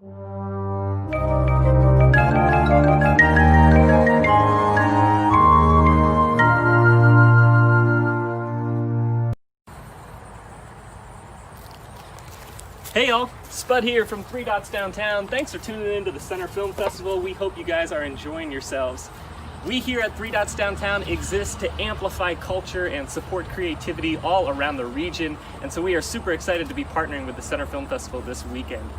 Hey y'all, Spud here from Three Dots Downtown. Thanks for tuning in to the Center Film Festival. We hope you guys are enjoying yourselves. We here at Three Dots Downtown exist to amplify culture and support creativity all around the region, and so we are super excited to be partnering with the Center Film Festival this weekend.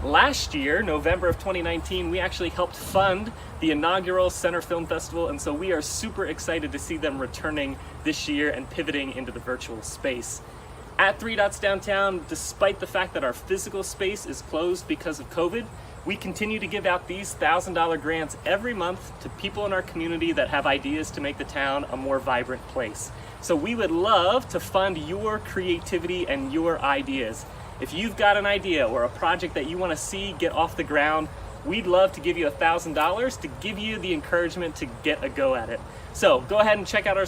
Last year, November of 2019, we actually helped fund the inaugural Center Film Festival, and so we are super excited to see them returning this year and pivoting into the virtual space. At Three Dots Downtown, despite the fact that our physical space is closed because of COVID, we continue to give out these $1,000 grants every month to people in our community that have ideas to make the town a more vibrant place. So we would love to fund your creativity and your ideas. If you've got an idea or a project that you want to see get off the ground, we'd love to give you $1,000 to give you the encouragement to get a go at it. So go ahead and check out our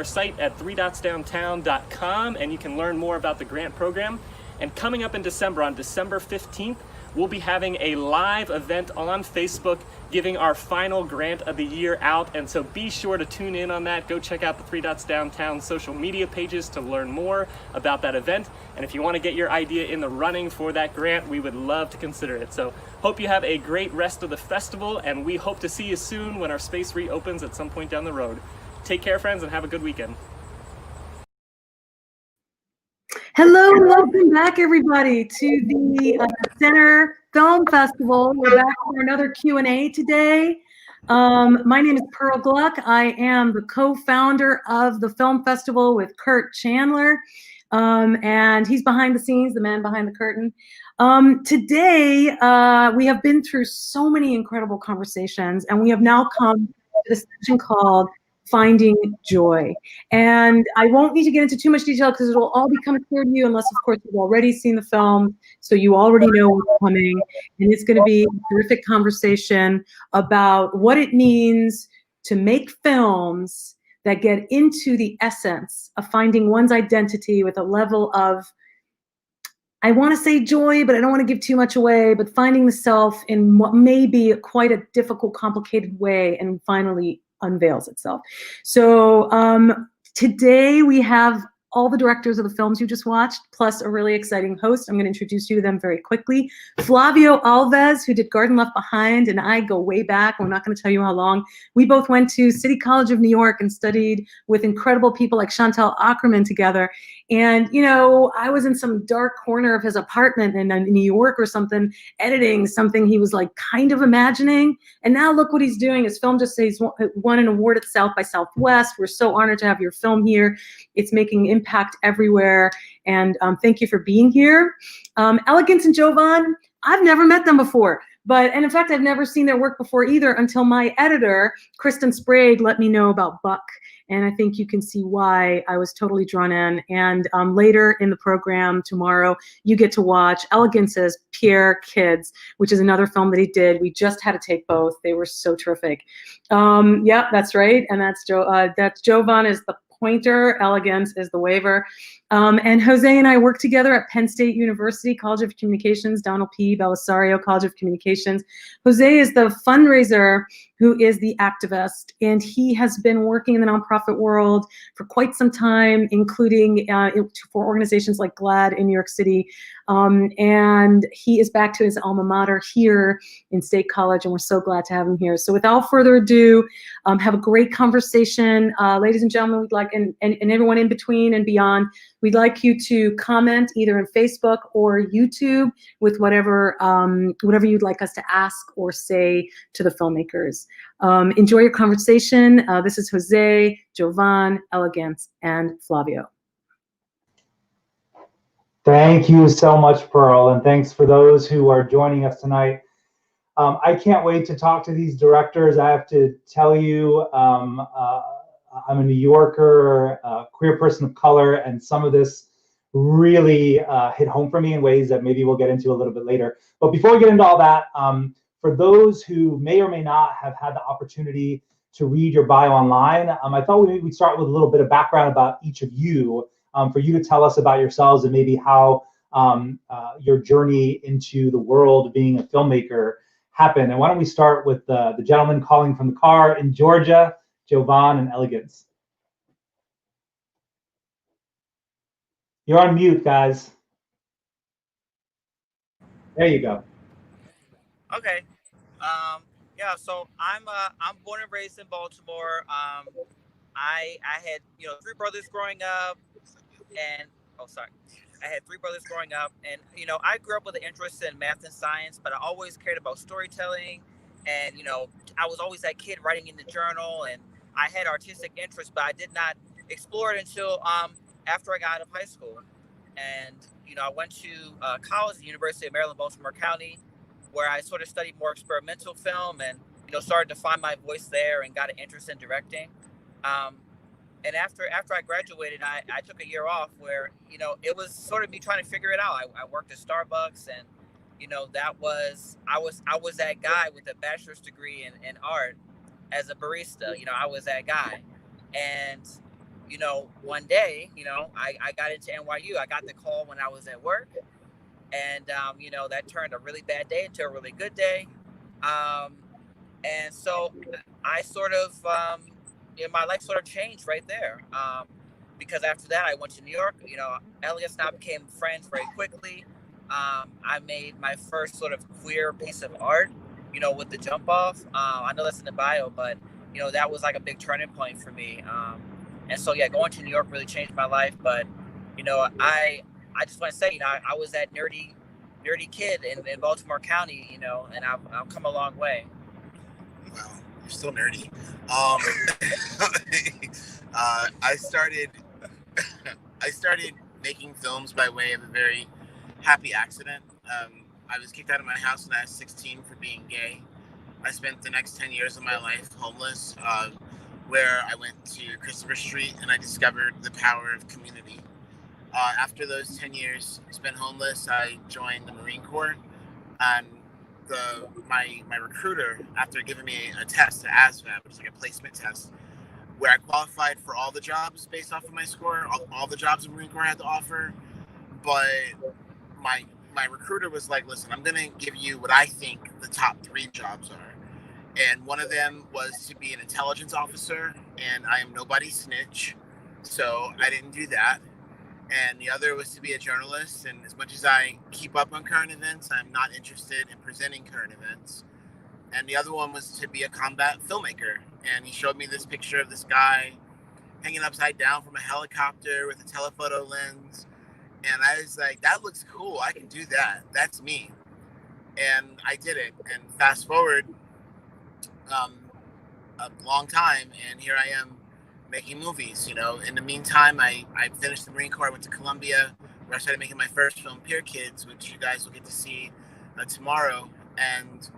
site at threedotsdowntown.com, and you can learn more about the grant program. And coming up in December, on December 15th, we'll be having a live event on Facebook giving our final grant of the year out. And so be sure to tune in on that. Go check out the Three Dots Downtown social media pages to learn more about that event. And if you want to get your idea in the running for that grant, we would love to consider it. So hope you have a great rest of the festival, and we hope to see you soon when our space reopens at some point down the road. Take care, friends, and have a good weekend. Hello and welcome back, everybody, to the Center Film Festival. We're back for another Q&A today. My name is Pearl Gluck. I am the co-founder of the Film Festival with Kurt Chandler, and he's behind the scenes, the man behind the curtain. Today, we have been through so many incredible conversations, and we have now come to this section called Finding Joy. And I won't need to get into too much detail because it'll all become clear to you, unless of course you've already seen the film, so you already know what's coming. And it's going to be a terrific conversation about what it means to make films that get into the essence of finding one's identity with a level of, I want to say joy, but I don't want to give too much away, but finding the self in what may be quite a difficult, complicated way, and finally unveils itself. So today we have all the directors of the films you just watched, plus a really exciting host. I'm going to introduce you to them very quickly. Flavio Alves, who did Garden Left Behind, and I go way back. I'm not going to tell you how long. We both went to City College of New York and studied with incredible people like Chantal Ackerman together. And, you know, I was in some dark corner of his apartment in New York or something, editing something he was like kind of imagining. And now look what he's doing. His film just says won an award at South by Southwest. We're so honored to have your film here. It's making impact everywhere. And thank you for being here. Elegance and Jovan, I've never met them before. And in fact, I've never seen their work before either until my editor, Kristen Sprague, let me know about Buck. And I think you can see why I was totally drawn in. And later in the program tomorrow, you get to watch Elegance's Pierre Kids, which is another film that he did. We just had to take both. They were so terrific. Yep, that's right. And that's Jovan is the pointer, Elegance is the waiver. And Jose and I work together at Penn State University, College of Communications, Donald P. Belisario College of Communications. Jose is the fundraiser who is the activist, and he has been working in the nonprofit world for quite some time, including for organizations like GLAAD in New York City. And he is back to his alma mater here in State College, and we're so glad to have him here. So without further ado, have a great conversation. Ladies and gentlemen, we'd like, and everyone in between and beyond, we'd like you to comment either on Facebook or YouTube with whatever you'd like us to ask or say to the filmmakers. Enjoy your conversation. This is Jose, Jovan, Elegance, and Flavio. Thank you so much, Pearl, and thanks for those who are joining us tonight. I can't wait to talk to these directors. I have to tell you, I'm a New Yorker, a queer person of color, and some of this really hit home for me in ways that maybe we'll get into a little bit later. But before we get into all that, for those who may or may not have had the opportunity to read your bio online, I thought we'd start with a little bit of background about each of you, for you to tell us about yourselves and maybe how your journey into the world of being a filmmaker happen. And why don't we start with the gentleman calling from the car in Georgia, Jovan and Elegance. You're on mute, guys. There you go. Okay. Yeah. So I'm born and raised in Baltimore. I had three brothers growing up, and I had three brothers growing up, and I grew up with an interest in math and science, but I always cared about storytelling, and I was always that kid writing in the journal, and I had artistic interests, but I did not explore it until after I got out of high school, and I went to college at the University of Maryland, Baltimore County, where I sort of studied more experimental film, and started to find my voice there and got an interest in directing. And after I graduated, I took a year off where it was sort of me trying to figure it out. I worked at Starbucks, and I was that guy with a bachelor's degree in art as a barista. I was that guy, and one day I got into NYU. I got the call when I was at work, and that turned a really bad day into a really good day, and so I sort of my life sort of changed right there, because after that I went to New York. Elias and I became friends very quickly. I made my first sort of queer piece of art with the jump off. I know that's in the bio, but that was like a big turning point for me, and so yeah, going to New York really changed my life. But I just want to say, I was that nerdy kid in Baltimore County, and I've come a long way. Well, you're still nerdy. I started making films by way of a very happy accident. I was kicked out of my house when I was 16 for being gay. I spent the next 10 years of my life homeless, where I went to Christopher Street and I discovered the power of community. After those 10 years spent homeless, I joined the Marine Corps, and my recruiter, after giving me a test, the ASVAB, which is like a placement test, where I qualified for all the jobs based off of my score, all the jobs the Marine Corps had to offer, but my recruiter was like, listen, I'm gonna give you what I think the top 3 jobs are. And one of them was to be an intelligence officer, and I am nobody's snitch, so I didn't do that. And the other was to be a journalist, and as much as I keep up on current events, I'm not interested in presenting current events. And the other one was to be a combat filmmaker, and he showed me this picture of this guy hanging upside down from a helicopter with a telephoto lens, and I was like, that looks cool, I can do that, that's me. And I did it, and fast forward a long time, and here I am making movies. In the meantime, I finished the Marine Corps. I went to Columbia, where I started making my first film, Peer Kids, which you guys will get to see tomorrow. And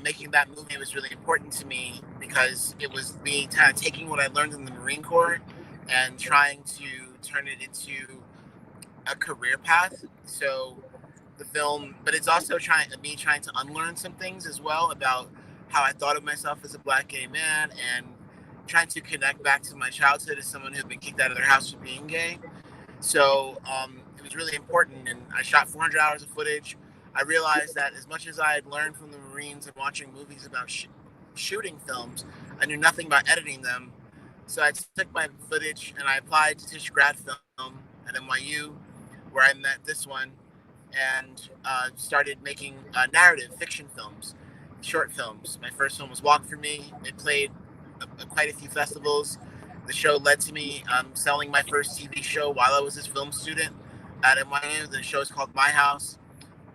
making that movie was really important to me because it was me kind of taking what I learned in the Marine Corps and trying to turn it into a career path. So the film, but it's also trying to unlearn some things as well about how I thought of myself as a Black gay man, and trying to connect back to my childhood as someone who had been kicked out of their house for being gay. So it was really important, and I shot 400 hours of footage. I realized that as much as I had learned from the Marines and watching movies about shooting films, I knew nothing about editing them. So I took my footage and I applied to Tisch grad film at NYU, where I met this one, and started making narrative fiction films, short films. My first film was Walk For Me. It played quite a few festivals. The show led to me selling my first TV show while I was this film student at NYU. The show is called My House,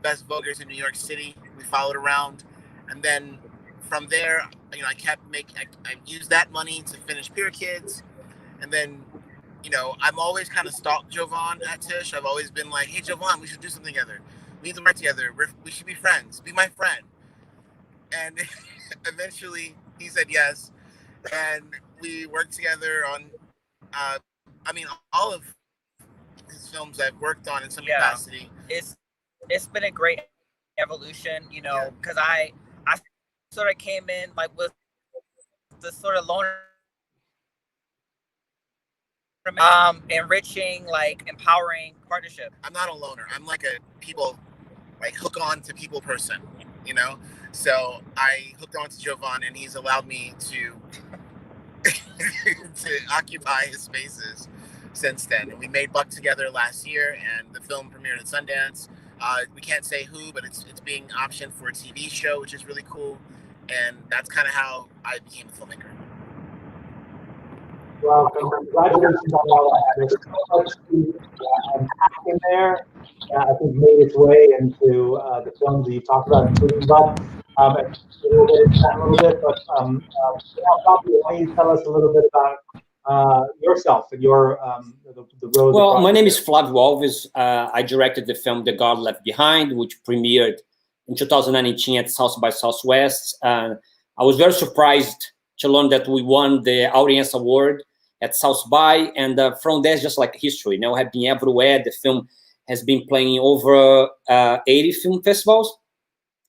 Best Vogers in New York City. We followed around, and then from there, I kept I used that money to finish Peer Kids, and then I'm always kind of stalked Jovan at Tisch. I've always been like, hey Jovan, we should do something together. We need to work together. We should be friends. Be my friend. And eventually he said yes, and we worked together on all of his films I've worked on in some capacity. It's been a great evolution, because I sort of came in like with the sort of loner enriching, like empowering partnership. I'm not a loner. I'm like a people, like hook on to people person, you know? So I hooked on to Jovan, and he's allowed me to to occupy his spaces since then. And we made Buck together last year, and the film premiered at Sundance. We can't say who, but it's being optioned for a TV show, which is really cool. And that's kind of how I became a filmmaker. Well, congratulations on all that. There's so much to unpack in there. I think made its way into the films that you talked about, including Buck. A little bit, but Flavio, why don't you tell us a little bit about yourself and your the road? Well, my name is Flavio Alves. I directed the film The God Left Behind, which premiered in 2019 at South by Southwest. I was very surprised to learn that we won the Audience Award at South by, and from there, it's just like history. Now, have been everywhere. The film has been playing over 80 film festivals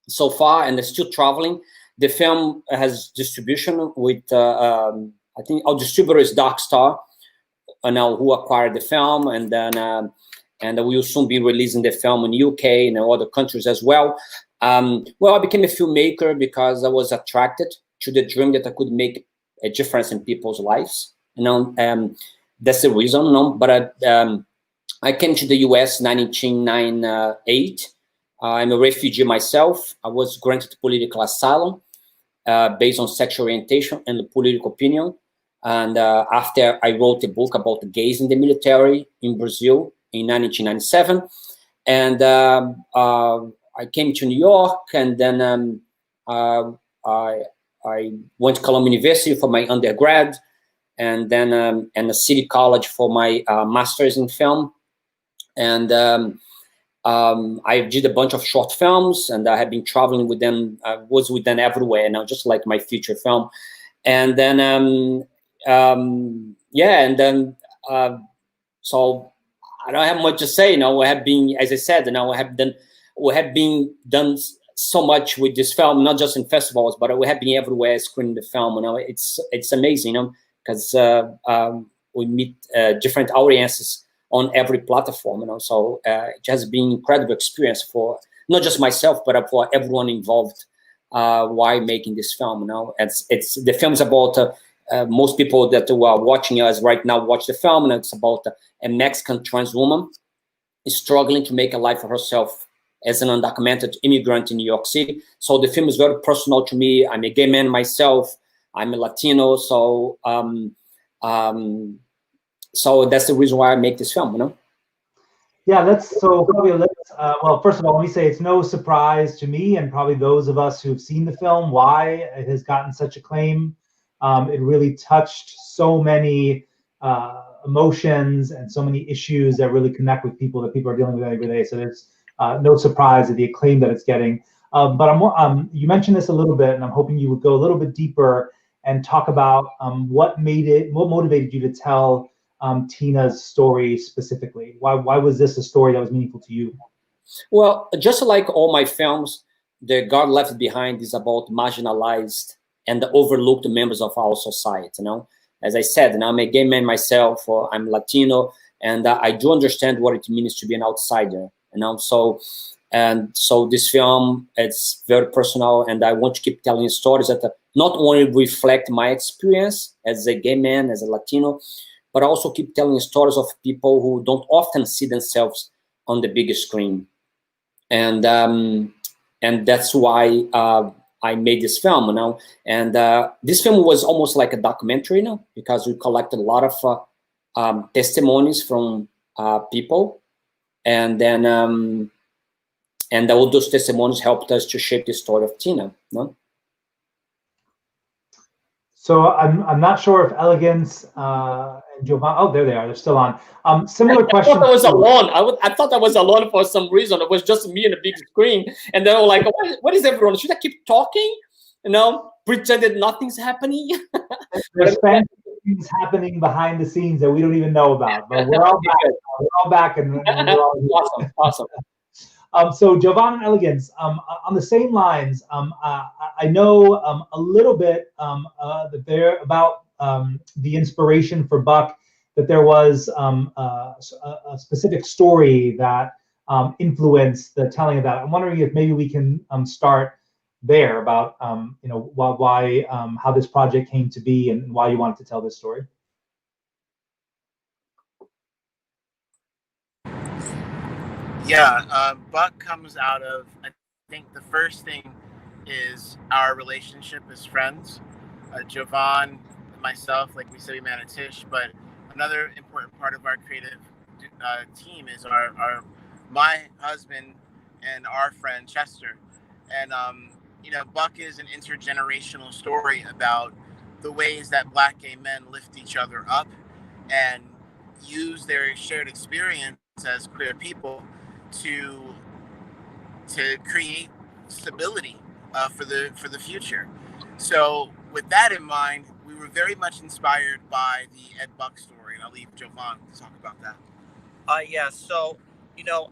so far, and they're still traveling. The film has distribution with, I think our distributor is Dark Star, now who acquired the film, and then and we will soon be releasing the film in the UK and in other countries as well. Well, I became a filmmaker because I was attracted to the dream that I could make a difference in people's lives. That's the reason. But I came to the US in 1998. I'm a refugee myself. I was granted political asylum based on sexual orientation and political opinion. And after I wrote a book about the gays in the military in Brazil in 1997, and I came to New York, and then I went to Columbia University for my undergrad, and then and the City College for my master's in film. And I did a bunch of short films, and I have been traveling with them. I was with them everywhere now, just like my feature film. And then yeah, and then so I don't have much to say. Now we have been, as I said, now we have been done so much with this film, not just in festivals, but we have been everywhere screening the film. You know, it's amazing, you know, because we meet different audiences on every platform, you know. So it has been an incredible experience for not just myself, but for everyone involved while making this film. You know, it's the film's about most people that are watching us right now watch the film, and it's about a Mexican trans woman struggling to make a life for herself as an undocumented immigrant in New York City. So the film is very personal to me. I'm a gay man myself. I'm a Latino. So so that's the reason why I make this film, you know? Yeah, that's so probably, well, first of all, let me say it's no surprise to me and probably those of us who've seen the film why it has gotten such acclaim. It really touched so many emotions and so many issues that really connect with people that people are dealing with every day. So there's no surprise at the acclaim that it's getting. But you mentioned this a little bit, and I'm hoping you would go a little bit deeper and talk about what motivated you to tell Tina's story specifically. Why was this a story that was meaningful to you? Well, just like all my films, The God Left Behind is about marginalized and the overlooked members of our society. You know, as I said, and I'm a gay man myself, or I'm Latino, and I do understand what it means to be an outsider. You know, so this film, it's very personal, and I want to keep telling stories that not only reflect my experience as a gay man, as a Latino, but also keep telling stories of people who don't often see themselves on the big screen. And that's why I made this film, you know. And this film was almost like a documentary, you know, because we collected a lot of testimonies from people, and then and all those testimonies helped us to shape the story of Tina, you know? So I'm not sure if Elegance and Jovan, oh, there they are. They're still on. Similar question. I thought I was alone. I thought I was alone for some reason. It was just me and a big screen. And then I was like, what is everyone? Should I keep talking? You know, pretend that nothing's happening? There's things happening behind the scenes that we don't even know about. But we're all back. We're all back, and we're all Awesome. So Jovan and Elegance, on the same lines, I know a little bit that they're about the inspiration for Buck that there was a specific story that influenced the telling of that. I'm wondering if maybe we can start there about why how this project came to be and why you wanted to tell this story. Yeah, Buck comes out of, I think the first thing is our relationship as friends. Jovan and myself, like we said, we met at Tish, but another important part of our creative team is my husband and our friend Chester. And, Buck is an intergenerational story about the ways that Black gay men lift each other up and use their shared experience as queer people to create stability for the future. So with that in mind, we were very much inspired by the Ed Buck story, and I'll leave Jovan to talk about that. Yeah, so,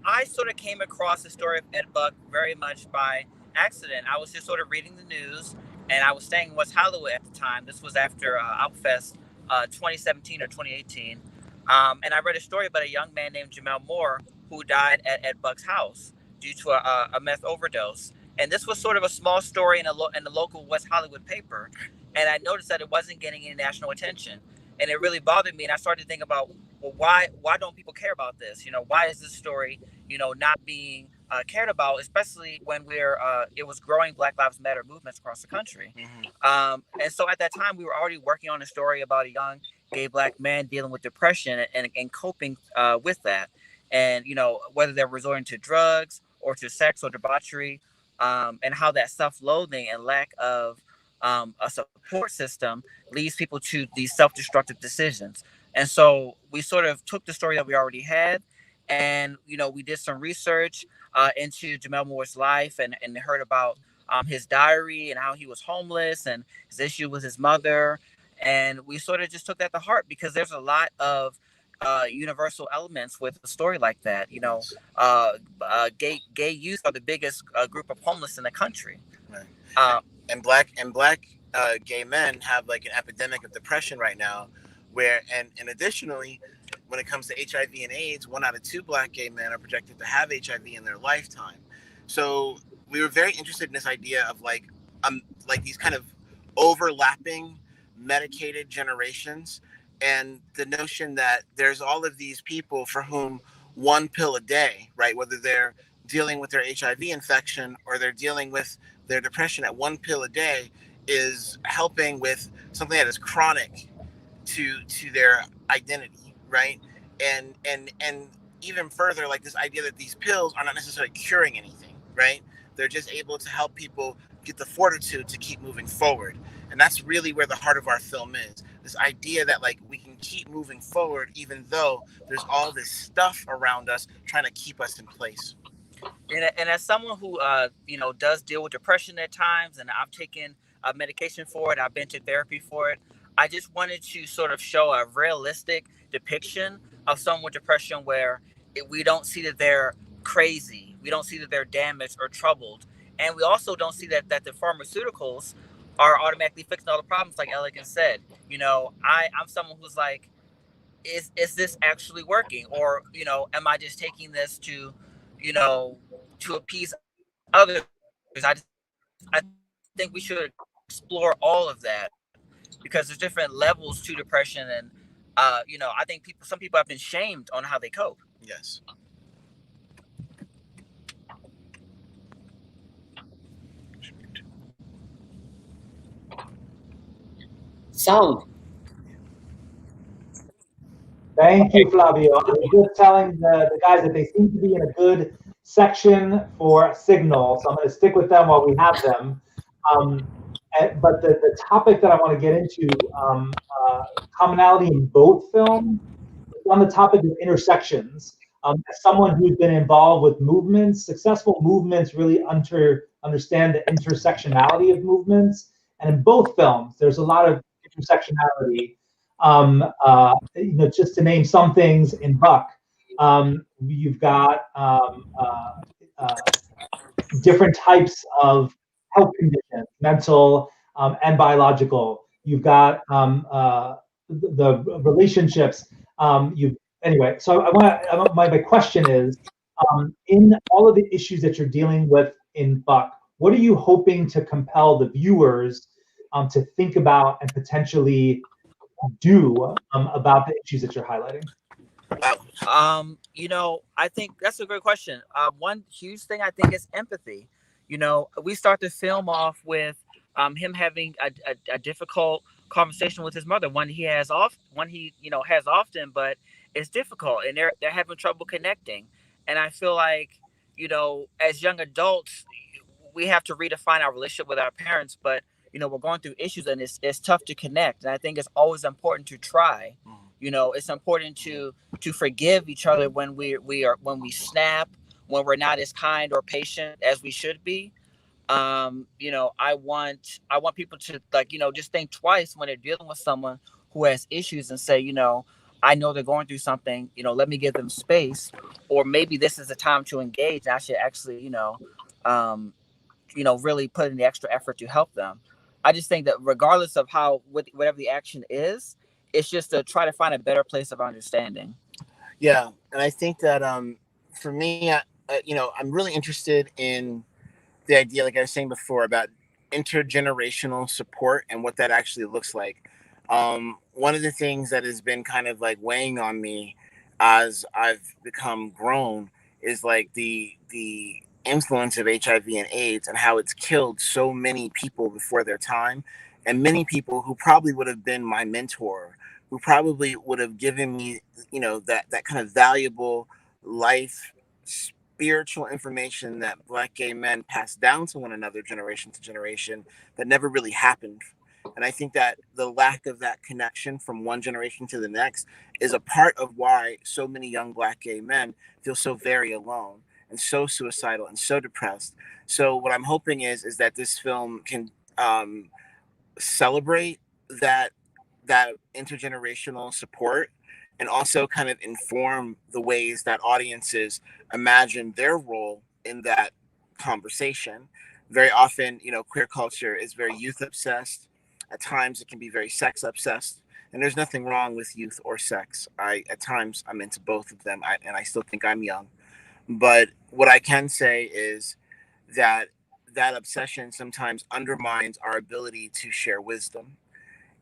I sort of came across the story of Ed Buck very much by accident. I was just sort of reading the news, and I was staying in West Hollywood at the time. This was after Outfest 2017 or 2018. And I read a story about a young man named Jamel Moore who died at Ed Buck's house due to a meth overdose. And this was sort of a small story in the local West Hollywood paper. And I noticed that it wasn't getting any national attention. And it really bothered me. And I started to think about, well, why don't people care about this? Why is this story, not being cared about, especially when it was growing Black Lives Matter movements across the country. Mm-hmm. And so at that time, we were already working on a story about a young gay Black man dealing with depression and coping with that. And, whether they're resorting to drugs or to sex or debauchery, and how that self-loathing and lack of a support system leads people to these self-destructive decisions. And so we sort of took the story that we already had, and we did some research into Jamel Moore's life and heard about his diary and how he was homeless and his issue with his mother. And we sort of just took that to heart because there's a lot of universal elements with a story like that. Gay youth are the biggest group of homeless in the country. Right. And black gay men have like an epidemic of depression right now, and additionally, when it comes to HIV and AIDS, 1 out of 2 Black gay men are projected to have HIV in their lifetime. So we were very interested in this idea of like these kind of overlapping medicated generations, and the notion that there's all of these people for whom 1 pill a day, right, whether they're dealing with their HIV infection or they're dealing with their depression, at 1 pill a day is helping with something that is chronic to their identity, right? And even further, like this idea that these pills are not necessarily curing anything, right? They're just able to help people get the fortitude to keep moving forward. And that's really where the heart of our film is. This idea that like we can keep moving forward even though there's all this stuff around us trying to keep us in place. And as someone who does deal with depression at times, and I've taken medication for it, I've been to therapy for it, I just wanted to sort of show a realistic depiction of someone with depression where we don't see that they're crazy, we don't see that they're damaged or troubled, and we also don't see that the pharmaceuticals are automatically fixing all the problems, like Elegance said. I'm someone who's like, is this actually working, or am I just taking this to appease others? I think we should explore all of that because there's different levels to depression, and I think some people have been shamed on how they cope. Yes. Sound. Thank you, Flavio. I was just telling the guys that they seem to be in a good section for signal, so I'm going to stick with them while we have them. But the topic that I want to get into, commonality in both films, is on the topic of intersections. As someone who's been involved with movements, successful movements really understand the intersectionality of movements. And in both films, there's a lot of intersectionality. Just to name some things in Buck, you've got different types of health conditions, mental and biological. You've got the relationships Anyway, so my question is, in all of the issues that you're dealing with in Buck, what are you hoping to compel the viewers to think about and potentially do about the issues that you're highlighting? You know, I think that's a great question. One huge thing I think is empathy. You know, we start the film off with him having a difficult conversation with his mother, one he has often, but it's difficult, and they're having trouble connecting. And I feel like, you know, as young adults, we have to redefine our relationship with our parents, but you know, we're going through issues, and it's tough to connect. And I think it's always important to try. You know, it's important to forgive each other when we snap, when we're not as kind or patient as we should be. You know, I want people to, like, you know, just think twice when they're dealing with someone who has issues, and say, you know, I know they're going through something, you know, let me give them space, or maybe this is the time to engage. I should actually, you know, really put in the extra effort to help them. I just think that regardless of whatever the action is, it's just to try to find a better place of understanding. Yeah, and I think that for me, you know, I'm really interested in the idea, like I was saying before, about intergenerational support and what that actually looks like. One of the things that has been kind of like weighing on me as I've become grown is like the influence of HIV and AIDS, and how it's killed so many people before their time, and many people who probably would have been my mentor, who probably would have given me, you know, that kind of valuable life spiritual information that Black gay men pass down to one another generation to generation, that never really happened. And I think that the lack of that connection from one generation to the next is a part of why so many young Black gay men feel so very alone and so suicidal and so depressed. So what I'm hoping is that this film can celebrate that intergenerational support, and also kind of inform the ways that audiences imagine their role in that conversation. Very often, you know, queer culture is very youth obsessed. At times it can be very sex obsessed, and there's nothing wrong with youth or sex. At times I'm into both of them, and I still think I'm young. But what I can say is that obsession sometimes undermines our ability to share wisdom.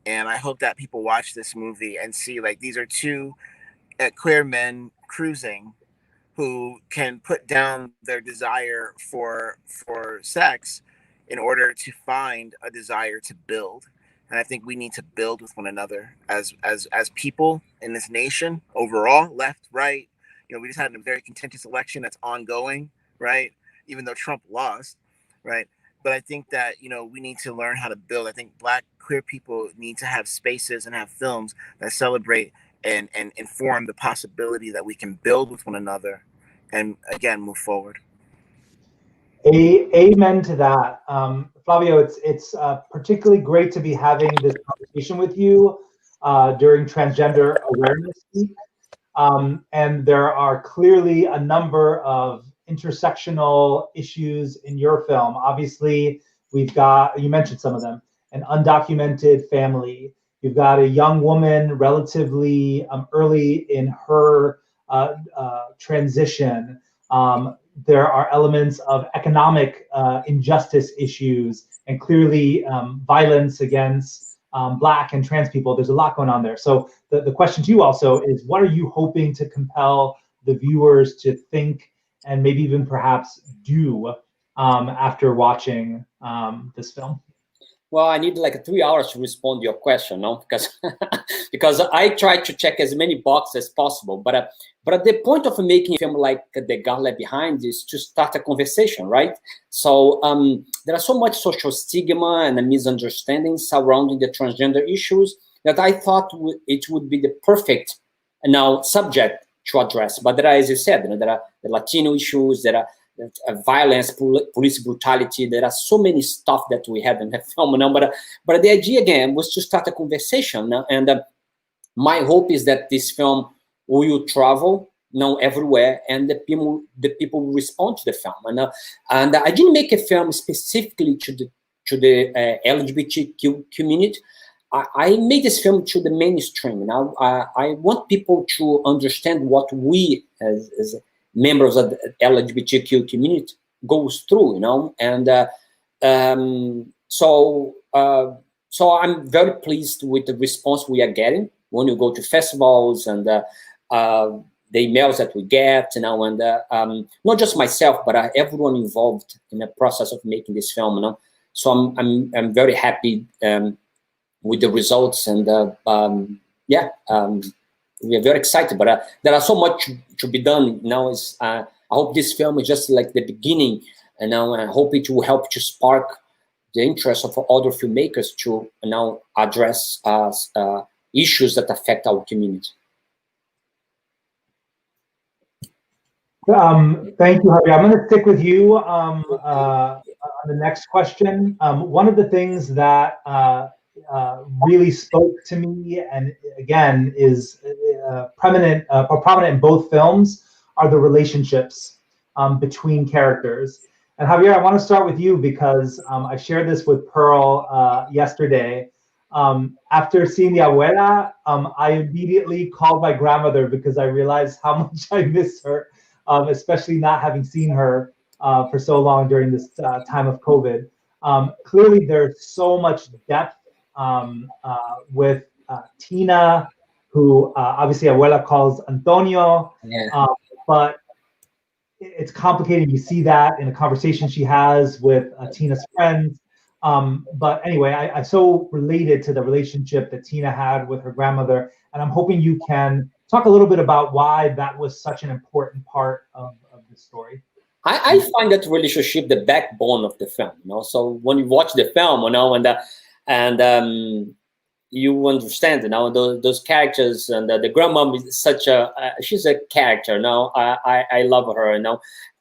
And I hope that people watch this movie and see, like, these are two queer men cruising who can put down their desire for sex in order to find a desire to build. And I think we need to build with one another as people in this nation overall, left, right. You know, we just had a very contentious election that's ongoing, right? Even though Trump lost, right? But I think that, you know, we need to learn how to build. I think Black queer people need to have spaces and have films that celebrate and inform the possibility that we can build with one another and, again, move forward. Amen to that. Flavio, it's particularly great to be having this conversation with you during Transgender Awareness Week. And there are clearly a number of intersectional issues in your film. Obviously, we've got, you mentioned some of them, an undocumented family. You've got a young woman relatively early in her transition. There are elements of economic injustice issues, and clearly violence against Black and trans people. There's a lot going on there. So the question to you also is, what are you hoping to compel the viewers to think and maybe even perhaps do after watching this film? Well, I need like 3 hours to respond to your question, no? Because I try to check as many boxes as possible. But the point of making a film like The God Left Behind is to start a conversation, right? So there are so much social stigma and misunderstandings surrounding the transgender issues that I thought it would be the perfect subject to address. But there are, as you said, there are the Latino issues, there are violence, police brutality. There are so many stuff that we have in the film now, but the idea again was to start a conversation, and my hope is that this film will travel everywhere, and the people will respond to the film. And I didn't make a film specifically to the LGBTQ community. I made this film to the mainstream. Now I want people to understand what we as members of the LGBTQ community goes through, and so I'm very pleased with the response we are getting when you go to festivals and the emails that we get, and not just myself, but everyone involved in the process of making this film. So I'm very happy with the results, and we are very excited. But there are so much to be done now. I hope this film is just like the beginning, and now I hope it will help to spark the interest of other filmmakers to now address issues that affect our community. Thank you, Javier. I'm going to stick with you on the next question. One of the things that really spoke to me, and again is prominent in both films, are the relationships between characters. And Javier, I want to start with you because I shared this with Pearl yesterday. After seeing the abuela, I immediately called my grandmother because I realized how much I miss her, especially not having seen her for so long during this time of COVID. Clearly, there's so much depth with Tina, who obviously abuela calls Antonio, but it's complicated. You see that in a conversation she has with Tina's friends. But anyway, I so related to the relationship that Tina had with her grandmother, and I'm hoping you can talk a little bit about why that was such an important part of the story. I find that relationship the backbone of the film. So when you watch the film, and you understand, those characters, and the grandmom is such she's a character. I love her,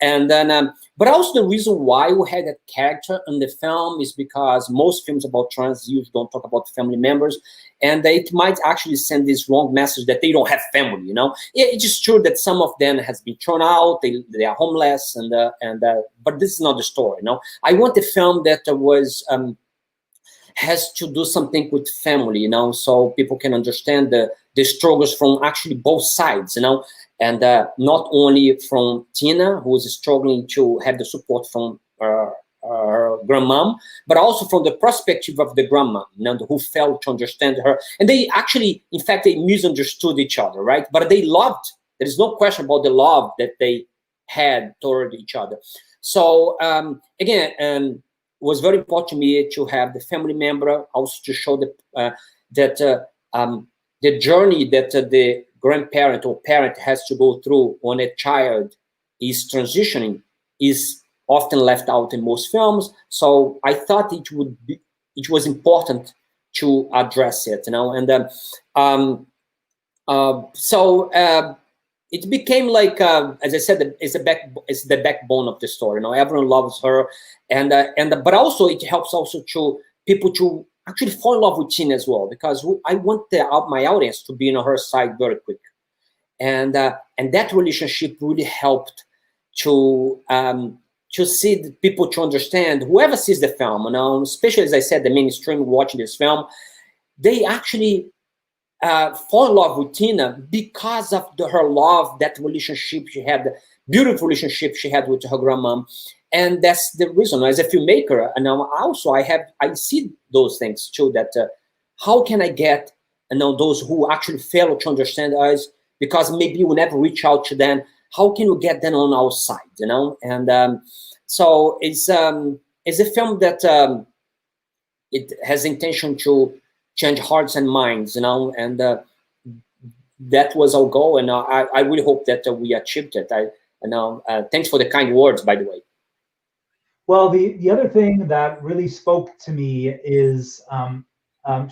and then but also the reason why we had that character in the film is because most films about trans youth don't talk about family members, and it might actually send this wrong message that they don't have family. It's just true that some of them has been thrown out, they are homeless, but this is not the story. I want a film that was has to do something with family, so people can understand the struggles from actually both sides, and not only from Tina, who is struggling to have the support from her grandmom, but also from the perspective of the grandma, who failed to understand her. And they actually, in fact, they misunderstood each other, right? But they loved. There is no question about the love that they had toward each other. So again, was very important to me to have the family member, also to show that the journey that the grandparent or parent has to go through when a child is transitioning is often left out in most films. So I thought it was important to address it, and it became like, as I said, it's the backbone of the story. Everyone loves her, but also it helps also to people to actually fall in love with Tina as well, because I want my audience to be on her side very quick, and that relationship really helped to see the people, to understand, whoever sees the film, especially as I said, the mainstream watching this film, they actually fall in love with Tina because of her love, that relationship she had, the beautiful relationship she had with her grandmom. And that's the reason, as a filmmaker, and also I see those things too, that how can I get those who actually fail to understand us, because maybe we never reach out to them, how can we get them on our side, and so it's a film that it has intention to change hearts and minds, and that was our goal, and I really hope that we achieved it. Thanks for the kind words, by the way. Well, the other thing that really spoke to me is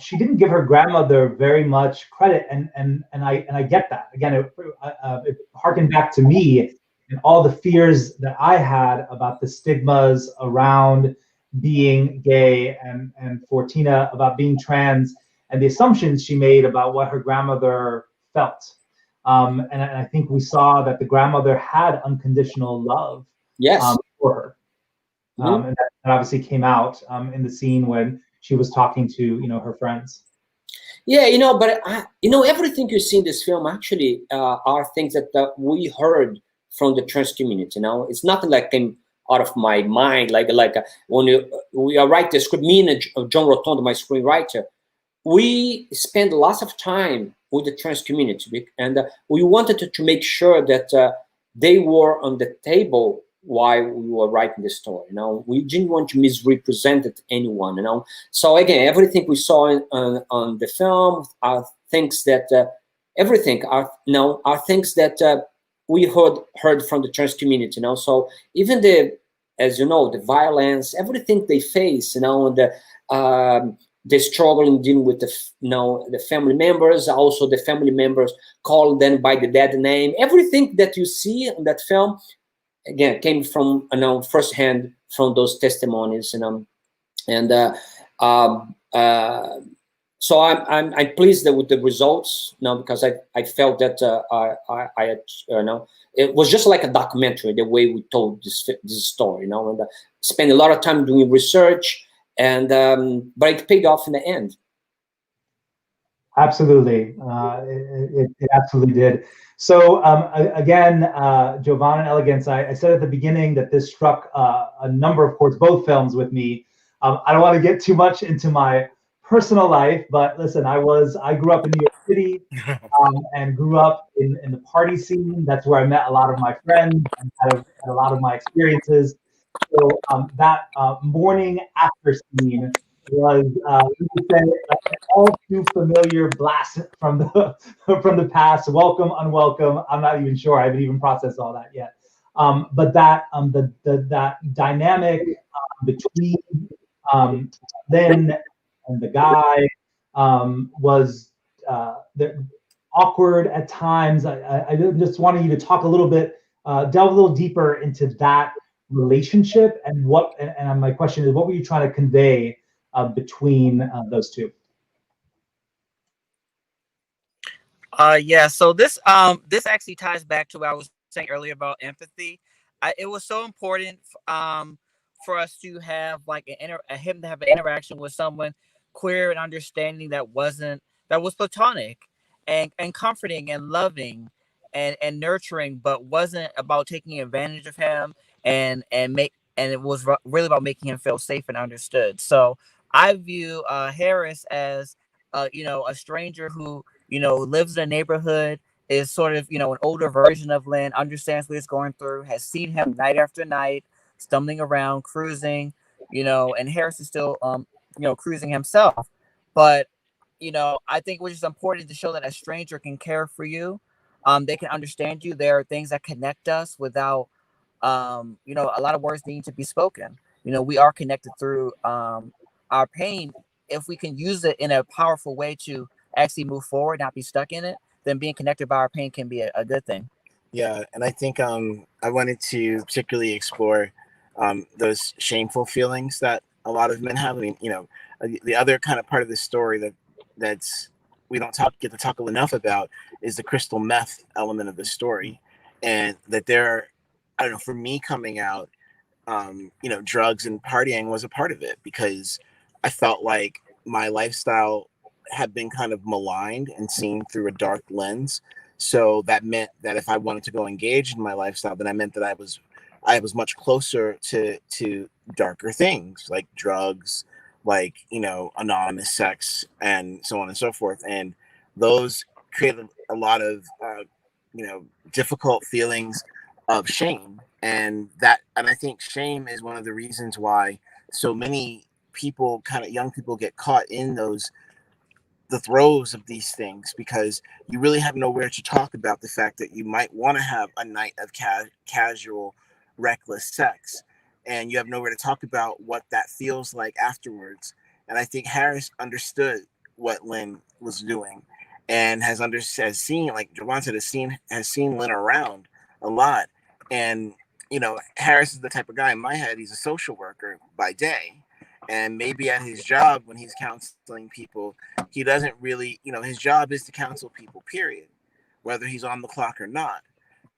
she didn't give her grandmother very much credit, and I get that. Again, it harkened back to me and all the fears that I had about the stigmas around being gay, and for Tina about being trans, and the assumptions she made about what her grandmother felt. And I think we saw that the grandmother had unconditional love, for her. And that obviously came out in the scene when she was talking to her friends. Yeah, but everything you see in this film actually are things that we heard from the trans community. It's nothing like came out of my mind. When we write the script, me and John Rotondo, my screenwriter, we spend lots of time with the trans community, and we wanted to make sure that they were on the table while we were writing the story. We didn't want to misrepresent anyone. So again, everything we saw on the film are things that everything are things that we heard from the trans community. So even as the violence, everything they face, and the struggle in dealing with the family members, also the family members called them by the dead name. Everything that you see in that film, again, came from firsthand from those testimonies, so I'm pleased with the results because I felt that it was just like a documentary the way we told this story, and spent a lot of time doing research, and but it paid off in the end. Absolutely, it absolutely did. So again, Jovan and Elegance, I said at the beginning that this struck a number of chords, both films with me. I don't want to get too much into my personal life, but listen, I grew up in New York City and grew up in the party scene. That's where I met a lot of my friends and had a lot of my experiences. So that morning after scene was, we would say, an all too familiar blast from the from the past. Welcome, unwelcome. I'm not even sure. I haven't even processed all that yet. But that that dynamic between Lynn and the guy was awkward at times. I just wanted you to talk a little bit, delve a little deeper into that relationship and my question is, what were you trying to convey between those two? Yeah, so this actually ties back to what I was saying earlier about empathy. It was so important for us to have like him to have an interaction with someone queer and understanding that was platonic and comforting and loving and nurturing, but wasn't about taking advantage of him and it was really about making him feel safe and understood. So I view Harris as a stranger who lives in a neighborhood, is sort of, an older version of Lynn, understands what he's going through, has seen him night after night, stumbling around, cruising, and Harris is still, cruising himself. But, I think which is important to show that a stranger can care for you. They can understand you. There are things that connect us without, a lot of words need to be spoken. We are connected through our pain. If we can use it in a powerful way to actually move forward, not be stuck in it, then being connected by our pain can be a good thing. Yeah, and I think I wanted to particularly explore those shameful feelings that a lot of men have. I mean, the other kind of part of this story that's we don't get to talk enough about is the crystal meth element of the story, and that I don't know, for me coming out, drugs and partying was a part of it because I felt like my lifestyle had been kind of maligned and seen through a dark lens. So that meant that if I wanted to go engage in my lifestyle, then I meant that I was much closer to darker things like drugs, like, anonymous sex and so on and so forth. And those created a lot of, difficult feelings of shame. And I think shame is one of the reasons why so many people, kind of young people, get caught in the throes of these things, because you really have nowhere to talk about the fact that you might want to have a night of casual, reckless sex, and you have nowhere to talk about what that feels like afterwards. And I think Harris understood what Lynn was doing, and has seen, like Jovan said, has seen Lynn around a lot. And Harris is the type of guy, in my head, he's a social worker by day. And maybe at his job, when he's counseling people, he doesn't really, his job is to counsel people, period, whether he's on the clock or not.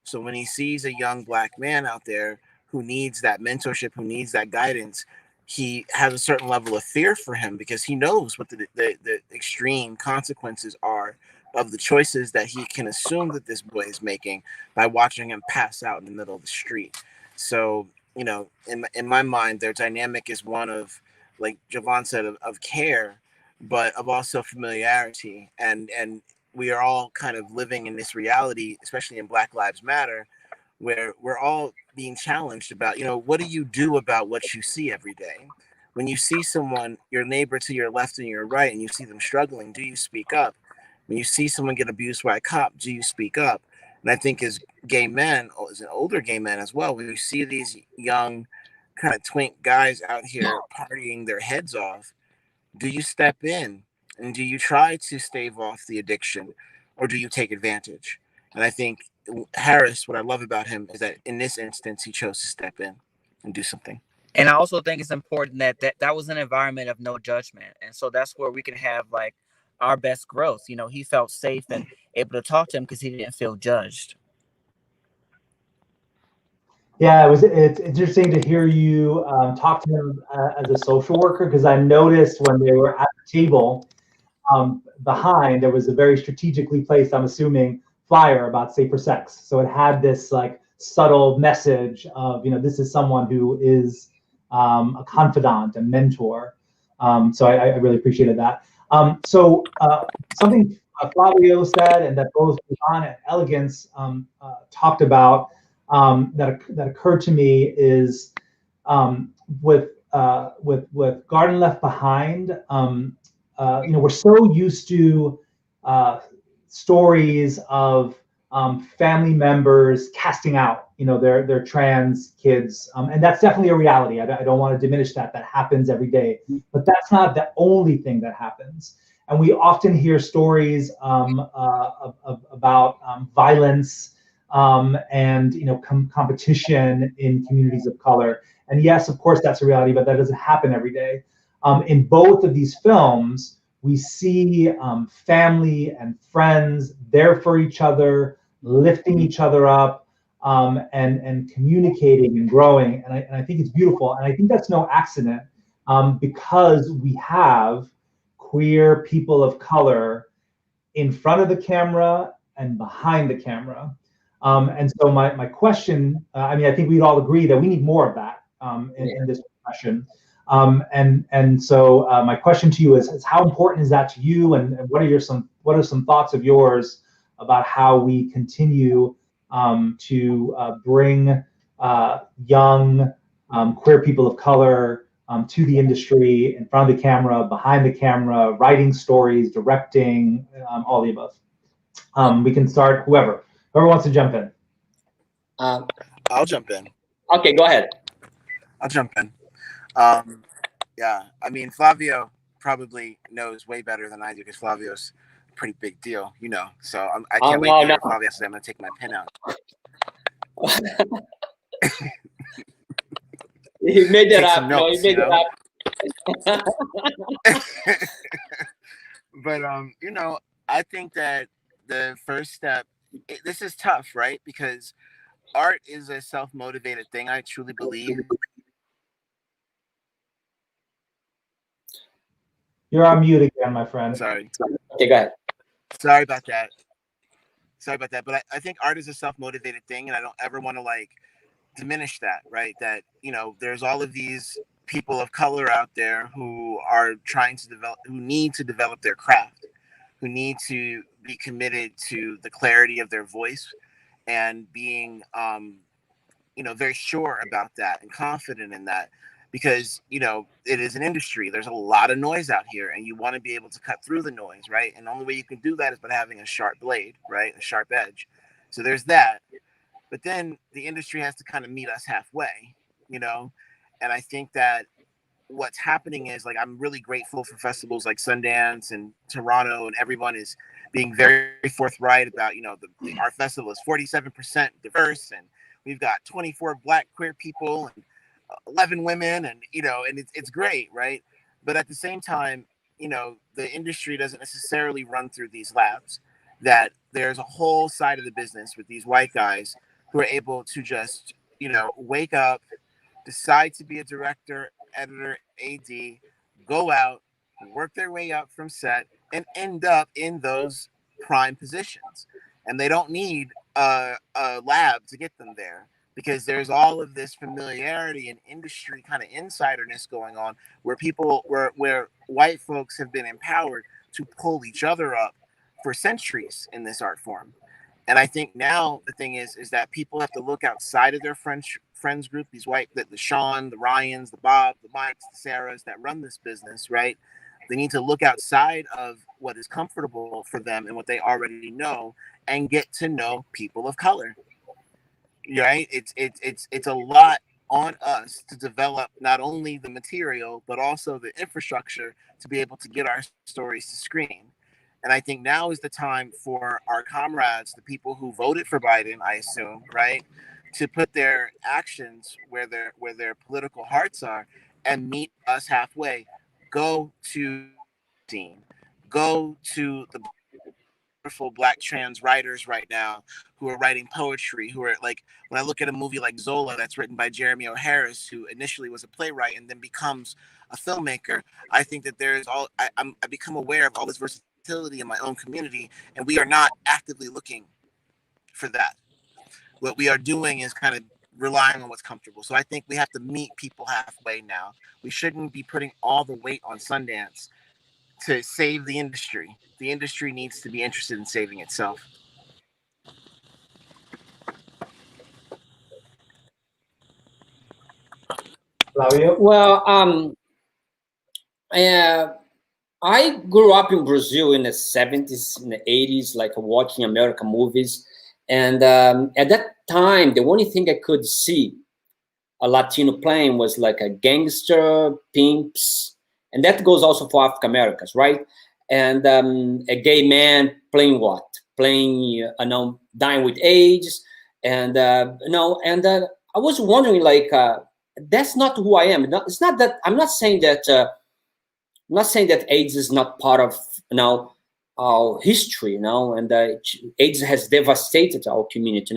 So when he sees a young Black man out there who needs that mentorship, who needs that guidance, he has a certain level of fear for him because he knows what the extreme consequences are of the choices that he can assume that this boy is making by watching him pass out in the middle of the street. So, you know, in my mind, their dynamic is one of, like Jovan said, of care, but of also familiarity. And we are all kind of living in this reality, especially in Black Lives Matter, where we're all being challenged about, you know, what do you do about what you see every day? When you see someone, your neighbor to your left and your right, and you see them struggling, do you speak up? When you see someone get abused by a cop, do you speak up? And I think as gay men, as an older gay men as well, when you see these young kind of twink guys out here partying their heads off, do you step in and do you try to stave off the addiction, or do you take advantage? And I think Harris, what I love about him is that in this instance, he chose to step in and do something. And I also think it's important that was an environment of no judgment. And so that's where we can have like our best growth. You know, he felt safe and able to talk to him because he didn't feel judged. Yeah, it's interesting to hear you talk to him as a social worker, because I noticed when they were at the table behind, there was a very strategically placed, I'm assuming, flyer about safer sex. So it had this like subtle message of, you know, this is someone who is a confidant, a mentor. So I really appreciated that. So something Flavio said, and that both Jovan and Elegance talked about, that occurred to me is with Garden Left Behind. You know, we're so used to stories of family members casting out, you know, their trans kids, and that's definitely a reality. I don't want to diminish that. That happens every day, but that's not the only thing that happens. And we often hear stories about violence and, you know, competition in communities of color. And yes, of course, that's a reality, but that doesn't happen every day. In both of these films, we see family and friends there for each other, lifting each other up, and communicating and growing. And I think it's beautiful. And I think that's no accident, because we have queer people of color in front of the camera and behind the camera. And so my question, I mean, I think we'd all agree that we need more of that in this profession. And so my question to you is how important is that to you, and what are some thoughts of yours about how we continue to bring young queer people of color to the industry, in front of the camera, behind the camera, writing stories, directing, all the above? We can start, whoever wants to jump in. I'll jump in. Okay, go ahead. I'll jump in. Yeah, I mean, Flavio probably knows way better than I do because Flavio's a pretty big deal, you know. So I can't wait to hear Flavio say. I'm going to take my pen out. He made it up. Notes, he made it up. But you know, I think that the first step, this is tough, right? Because art is a self-motivated thing. I truly believe. You're on mute again, my friend. Sorry. Okay, go ahead. Sorry about that. But I think art is a self-motivated thing, and I don't ever want to like diminish that, right? That, you know, there's all of these people of color out there who are trying to who need to develop their craft, who need to be committed to the clarity of their voice and being, you know, very sure about that and confident in that. Because, you know, it is an industry. There's a lot of noise out here, and you want to be able to cut through the noise, right? And the only way you can do that is by having a sharp blade, right? A sharp edge. So there's that. But then the industry has to kind of meet us halfway, you know? And I think that what's happening is, like, I'm really grateful for festivals like Sundance and Toronto, and everyone is being very forthright about, you know, our festival is 47% diverse, and we've got 24 Black queer people and 11 women, and, you know, and it's great, right? But at the same time, you know, the industry doesn't necessarily run through these labs. That there's a whole side of the business with these white guys who are able to just, you know, wake up, decide to be a director editor, AD, go out, work their way up from set, and end up in those prime positions. And they don't need a lab to get them there, because there's all of this familiarity and industry kind of insiderness going on, where where white folks have been empowered to pull each other up for centuries in this art form. And I think now the thing is that people have to look outside of their friends group, these white, the Sean, the Ryans, the Bob, the Mikes, the Sarahs that run this business, right? They need to look outside of what is comfortable for them and what they already know, and get to know people of color. Right? It's a lot on us to develop not only the material but also the infrastructure to be able to get our stories to screen. And I think now is the time for our comrades, the people who voted for Biden, I assume, right, to put their actions where their political hearts are, and meet us halfway. Go to scene. Go to the wonderful Black trans writers right now who are writing poetry, who are like, when I look at a movie like Zola that's written by Jeremy O. Harris, who initially was a playwright and then becomes a filmmaker, I think that there's I become aware of all this versatility in my own community, and we are not actively looking for that. What we are doing is kind of relying on what's comfortable. So I think we have to meet people halfway now. We shouldn't be putting all the weight on Sundance to save the industry. The industry needs to be interested in saving itself. Flavio? Well, I grew up in Brazil in the 70s, in the 80s, like watching American movies. And at that time, the only thing I could see a Latino playing was like a gangster, pimps, and that goes also for African Americans, right? And a gay man playing what? Playing, dying with AIDS, and I was wondering, like, that's not who I am. It's not that I'm not saying that. I'm not saying that AIDS is not part of our history, and AIDS has devastated our community,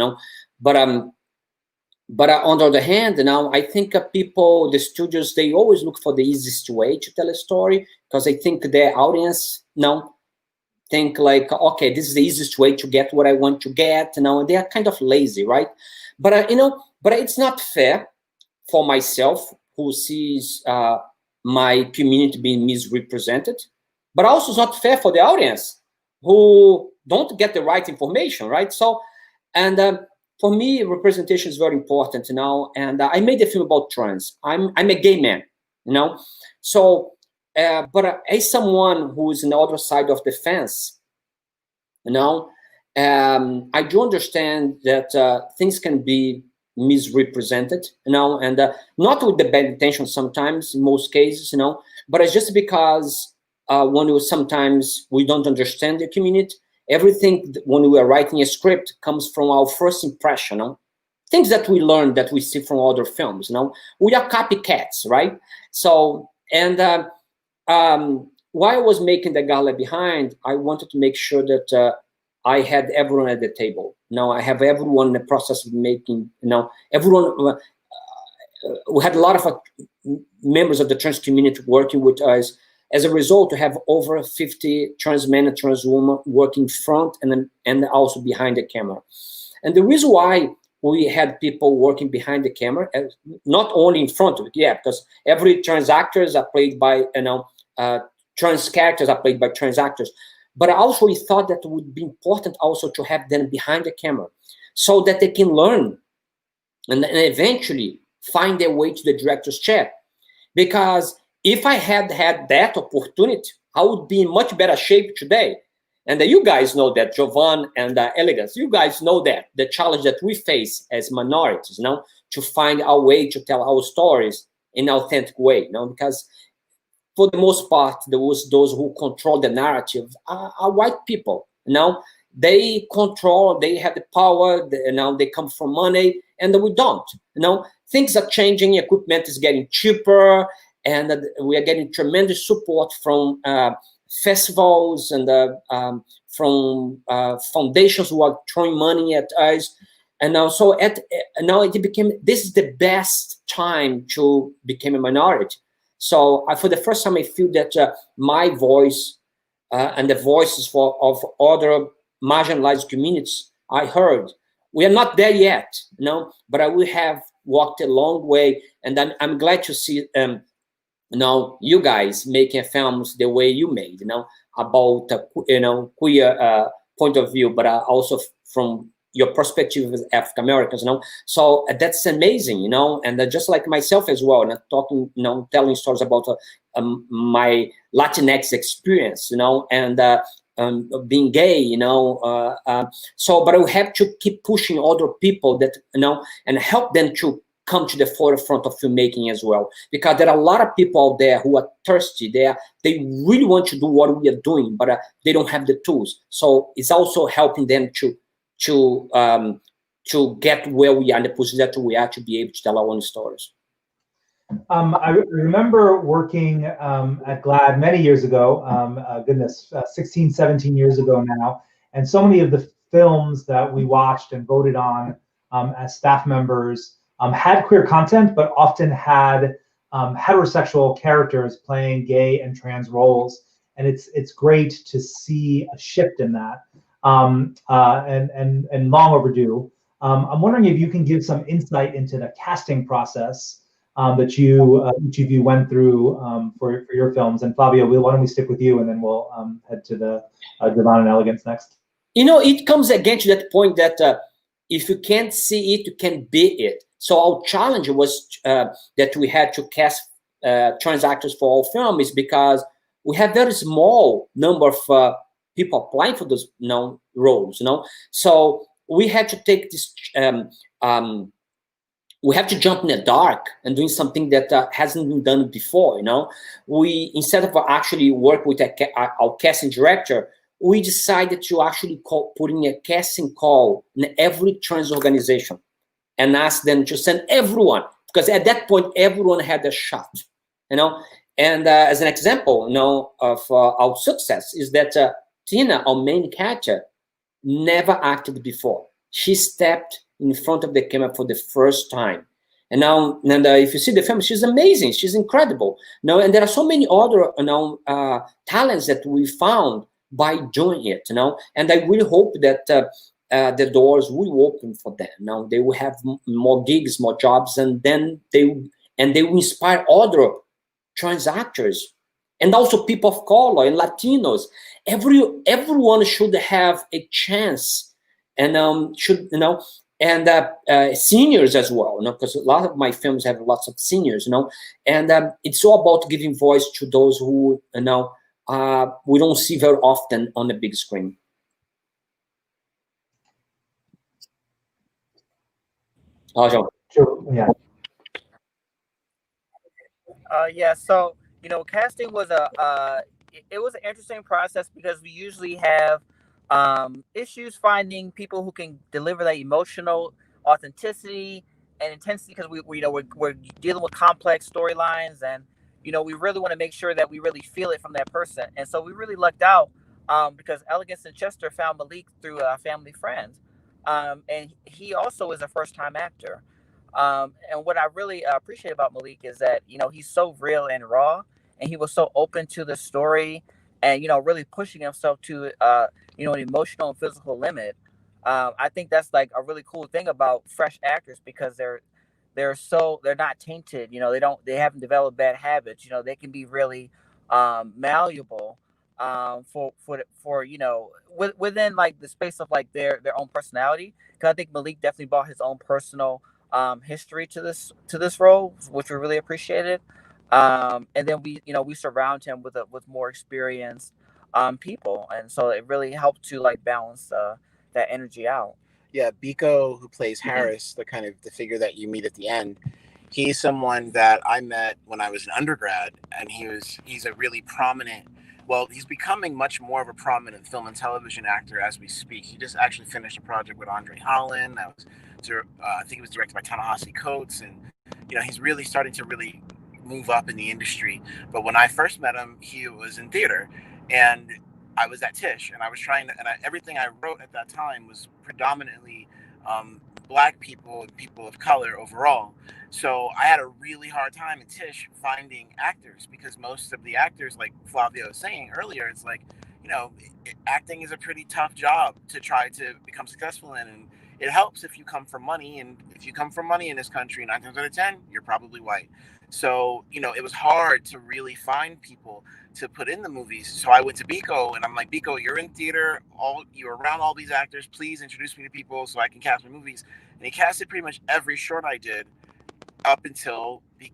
but on the other hand, now I think people, the studios, they always look for the easiest way to tell a story, because I think their audience think like, okay, this is the easiest way to get what I want to get, and they are kind of lazy, right? But but it's not fair for myself, who sees my community being misrepresented, but also it's not fair for the audience who don't get the right information, right? So, and for me, representation is very important now. And I made a film about trans. I'm a gay man, So, but as someone who is on the other side of the fence, I do understand that things can be misrepresented, and not with the bad intention sometimes, in most cases, but it's just because sometimes we don't understand the community. Everything when we are writing a script comes from our first impression, things that we learn, that we see from other films. We are copycats, right? So, and while I was making the Gala Behind, I wanted to make sure that I had everyone at the table. Now I have everyone in the process of making. Everyone. We had a lot of members of the trans community working with us. As a result, we have over 50 trans men and trans women working front and also behind the camera. And the reason why we had people working behind the camera, not only in front of it, because every trans actors are played by, trans characters are played by trans actors. But also we thought that it would be important also to have them behind the camera, so that they can learn and eventually find their way to the director's chair. Because if I had that opportunity, I would be in much better shape today. And you guys know that, Jovan and Elegance, you guys know that, the challenge that we face as minorities, to find our way to tell our stories in an authentic way, because for the most part, those who control the narrative are white people. They control, they have the power, they come from money, and we don't. Things are changing, equipment is getting cheaper, and we are getting tremendous support from festivals and from foundations who are throwing money at us. And now it became, this is the best time to become a minority, So for the first time, I feel that my voice and the voices of other marginalized communities I heard. We are not there yet, but we have walked a long way, and I'm glad to see you guys making films the way you made, about queer point of view, but also from your perspective as African Americans, So that's amazing, and just like myself as well, and talking, telling stories about my Latinx experience, and being gay, so, but we have to keep pushing other people that, and help them to come to the forefront of filmmaking as well, because there are a lot of people out there who are thirsty. They really want to do what we are doing, but they don't have the tools. So it's also helping them to get where we are in the position that we are to be able to tell our own stories. I remember working at GLAAD many years ago, 16, 17 years ago now, and so many of the films that we watched and voted on as staff members had queer content, but often had heterosexual characters playing gay and trans roles. And it's great to see a shift in that, and long overdue. I'm wondering if you can give some insight into the casting process that each of you went through for your films. And Flavio, why don't we stick with you, and then we'll head to the Jovan and Elegance next. It comes again to that point that if you can't see it, you can be it. So our challenge was that we had to cast trans actors for all films, because we have very small number of people applying for those roles. So we had to take this. We have to jump in the dark and doing something that hasn't been done before. We, instead of actually work with our casting director, we decided to actually put in a casting call in every trans organization and ask them to send everyone, because at that point everyone had a shot. And as an example, of our success is that Tina, our main character, never acted before. She stepped in front of the camera for the first time. And now, if you see the film, she's amazing. She's incredible. And there are so many other, talents that we found by doing it. And I really hope that the doors will open for them. They will have more gigs, more jobs, and then they will inspire other trans actors, and also people of color and Latinos. Everyone should have a chance, and and seniors as well, because a lot of my films have lots of seniors, and it's all about giving voice to those who we don't see very often on the big screen. Jovan. Sure. Yeah. Yeah. So casting was it was an interesting process, because we usually have issues finding people who can deliver that emotional authenticity and intensity, because we're dealing with complex storylines, and we really want to make sure that we really feel it from that person. And so we really lucked out, because Elegance and Chester found Malik through family friends, and he also is a first-time actor. And what I really appreciate about Malik is that he's so real and raw, and he was so open to the story, and really pushing himself to an emotional and physical limit. I think that's like a really cool thing about fresh actors, because they're not tainted. They haven't developed bad habits. They can be really malleable within like the space of like their own personality. Because I think Malik definitely brought his own personal history to this role, which we really appreciated. And then we surround him with more experienced people, and so it really helped to like balance that energy out. Yeah, Biko, who plays Harris, the figure that you meet at the end, he's someone that I met when I was an undergrad, and he's a really prominent. Well, he's becoming much more of a prominent film and television actor as we speak. He just actually finished a project with Andre Holland. That was, I think it was directed by Ta-Nehisi Coates, and he's really starting to really move up in the industry. But when I first met him, he was in theater, and I was at Tisch, and I was trying to, everything I wrote at that time was predominantly Black people and people of color overall. So I had a really hard time in Tisch finding actors, because most of the actors, like Flavio was saying earlier, it's like, acting is a pretty tough job to try to become successful in. And it helps if you come from money. And if you come from money in this country, 9 times out of 10, you're probably white. So, it was hard to really find people to put in the movies. So I went to Biko and I'm like, Biko, you're in theater, you're around all these actors. Please introduce me to people so I can cast my movies. And he casted pretty much every short I did up until he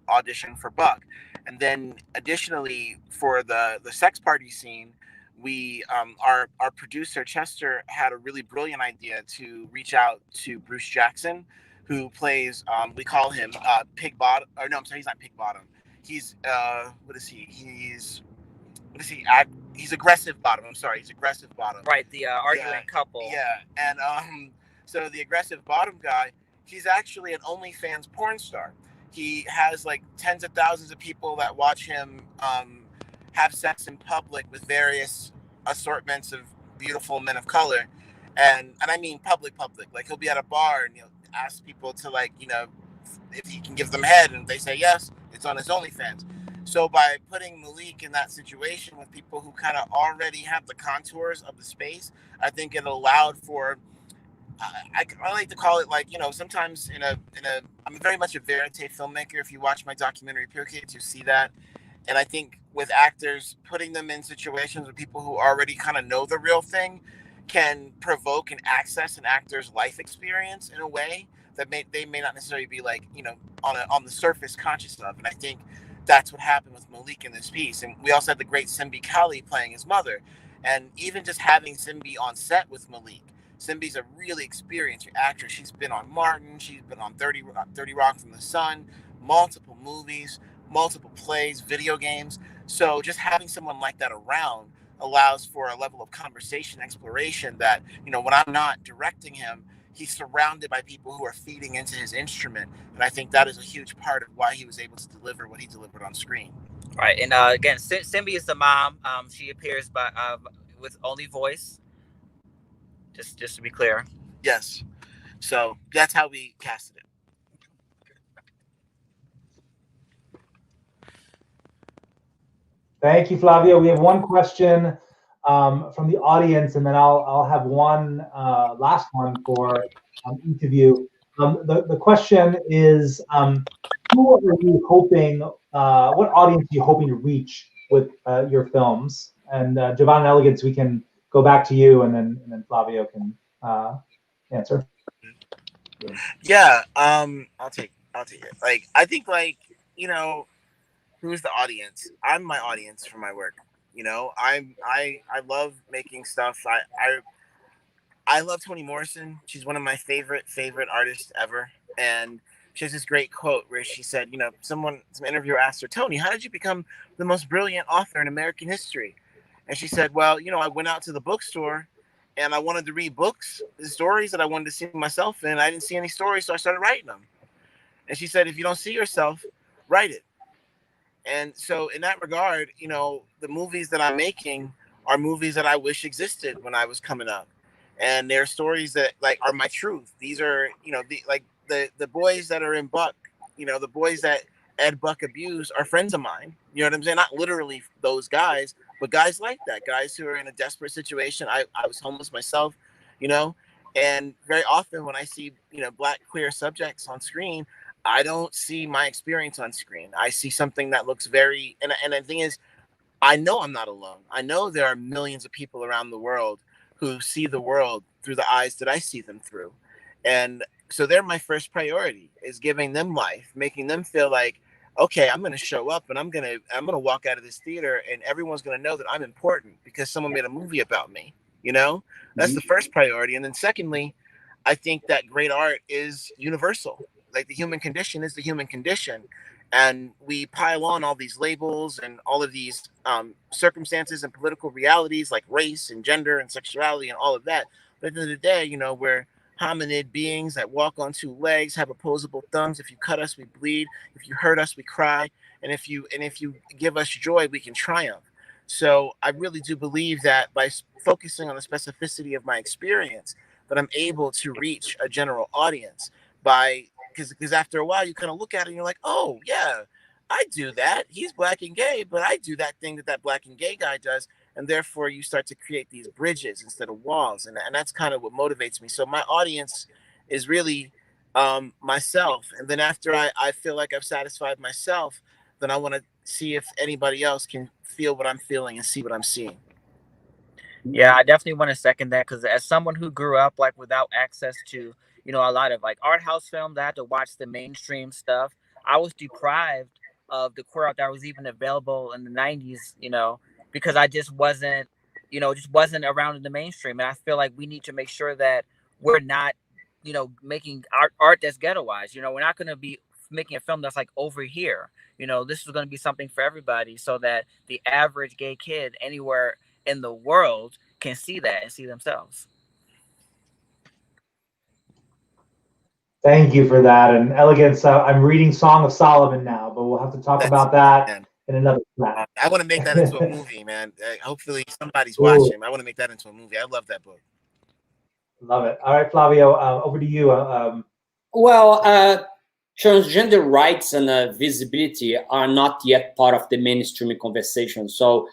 auditioned for Buck. And then additionally, for the sex party scene, we our producer Chester had a really brilliant idea to reach out to Bruce Jackson, who plays we call him Pig Bottom, or no, I'm sorry, he's not Pig Bottom. He's what is he? He's Aggressive Bottom. I'm sorry, he's Aggressive Bottom. Right, the arguing couple. Yeah, and so the Aggressive Bottom guy, he's actually an OnlyFans porn star. He has like tens of thousands of people that watch him have sex in public with various assortments of beautiful men of color, and I mean public. Like he'll be at a bar and he'll ask people to if he can give them head, and if they say yes, it's on his OnlyFans. So by putting Malik in that situation with people who kind of already have the contours of the space, I think it allowed for, I like to call it sometimes I'm very much a verite filmmaker. If you watch my documentary Pure Kids, you see that. And I think with actors, putting them in situations with people who already kind of know the real thing can provoke and access an actor's life experience in a way that they may not necessarily be on the surface conscious of. And I think that's what happened with Malik in this piece. And we also had the great Simbi Kali playing his mother. And even just having Simbi on set with Malik, Simbi's a really experienced actress. She's been on Martin, she's been on 30 Rock from the Sun, multiple movies, multiple plays, video games. So just having someone like that around allows for a level of conversation, exploration that, when I'm not directing him, he's surrounded by people who are feeding into his instrument. And I think that is a huge part of why he was able to deliver what he delivered on screen. Right. And again, Simbi is the mom. She appears with only voice. Just to be clear. Yes. So that's how we casted it. Thank you, Flavio. We have one question from the audience, and then I'll have one last one for each of you. The question is, who are you hoping, what audience are you hoping to reach with your films? And Jovan and Elegance, we can go back to you, and then Flavio can answer. Yeah, I'll take it. I think who's the audience? I'm my audience for my work. I love making stuff. I love Toni Morrison. She's one of my favorite artists ever. And she has this great quote where she said, some interviewer asked her, Toni, how did you become the most brilliant author in American history? And she said, well, I went out to the bookstore and I wanted to read books, the stories that I wanted to see myself in. I didn't see any stories, so I started writing them. And she said, if you don't see yourself, write it. And so in that regard, the movies that I'm making are movies that I wish existed when I was coming up. And they're stories that are my truth. These are, the boys that are in Buck, the boys that Ed Buck abused are friends of mine. You know what I'm saying? Not literally those guys, but guys like that, guys who are in a desperate situation. I was homeless myself, and very often when I see, Black queer subjects on screen, I don't see my experience on screen. I see something that looks very, and the thing is, I know I'm not alone. I know there are millions of people around the world who see the world through the eyes that I see them through. And so they're my first priority, is giving them life, making them feel like, okay, I'm going to show up and I'm going to walk out of this theater and everyone's going to know that I'm important because someone made a movie about me. That's the first priority. And then secondly, I think that great art is universal. Like the human condition is the human condition. And we pile on all these labels and all of these circumstances and political realities like race and gender and sexuality and all of that. But at the end of the day, we're hominid beings that walk on two legs, have opposable thumbs. If you cut us, we bleed. If you hurt us, we cry. And if you give us joy, we can triumph. So I really do believe that by focusing on the specificity of my experience, that I'm able to reach a general audience by, because after a while you kind of look at it and you're like, oh yeah, I do that. He's black and gay, but I do that thing that that black and gay guy does. And therefore you start to create these bridges instead of walls. And that's kind of what motivates me. So my audience is really myself. And then after I feel like I've satisfied myself, then I want to see if anybody else can feel what I'm feeling and see what I'm seeing. Yeah, I definitely want to second that, because as someone who grew up like without access to, you know, a lot of like art house films, I had to watch the mainstream stuff. I was deprived of the queer art that was even available in the 90s, you know, because I just wasn't, you know, just wasn't around in the mainstream. And I feel like we need to make sure that we're not, you know, making art that's ghettoized. You know, we're not going to be making a film that's like over here. You know, this is going to be something for everybody, so that the average gay kid anywhere in the world can see that and see themselves. Thank you for that. And Elegance, I'm reading Song of Solomon now, but we'll have to talk about that in another chat. I want to make that into a movie, man. Hopefully somebody's watching. I want to make that into a movie. I love that book. Love it. All right, Flavio, over to you. Well, transgender rights and visibility are not yet part of the mainstream conversation. So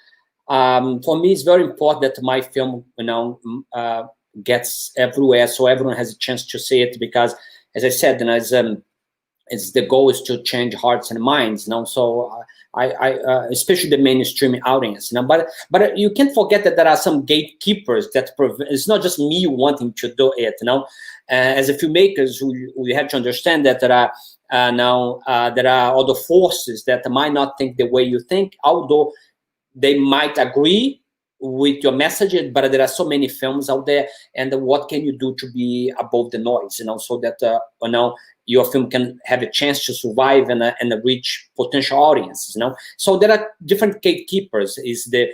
for me, it's very important that my film, you know, gets everywhere, so everyone has a chance to see it. Because, as I said, and as the goal is to change hearts and minds. You know, so especially the mainstream audience. You know, but you can't forget that there are some gatekeepers that it's not just me wanting to do it. You know, as a filmmakers, we have to understand that there are there are other forces that might not think the way you think, although they might agree with your message, but there are so many films out there, and what can you do to be above the noise, you know, so that you know, your film can have a chance to survive and reach potential audiences, you know. So there are different gatekeepers. Is the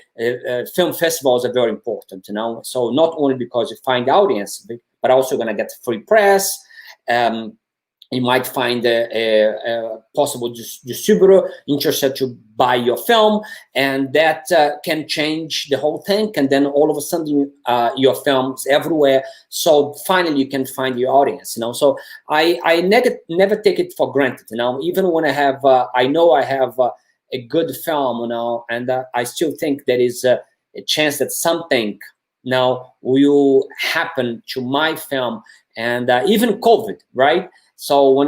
film festivals are very important, you know. So not only because you find audience, but also gonna get free press. You might find a possible distributor interested to buy your film, and that can change the whole thing. And then all of a sudden, your film's everywhere. So finally, you can find your audience. You know, so I never take it for granted. You know, even when I have, I know I have a good film. You know, and I still think there is a chance that something now will happen to my film, and even COVID, right? So when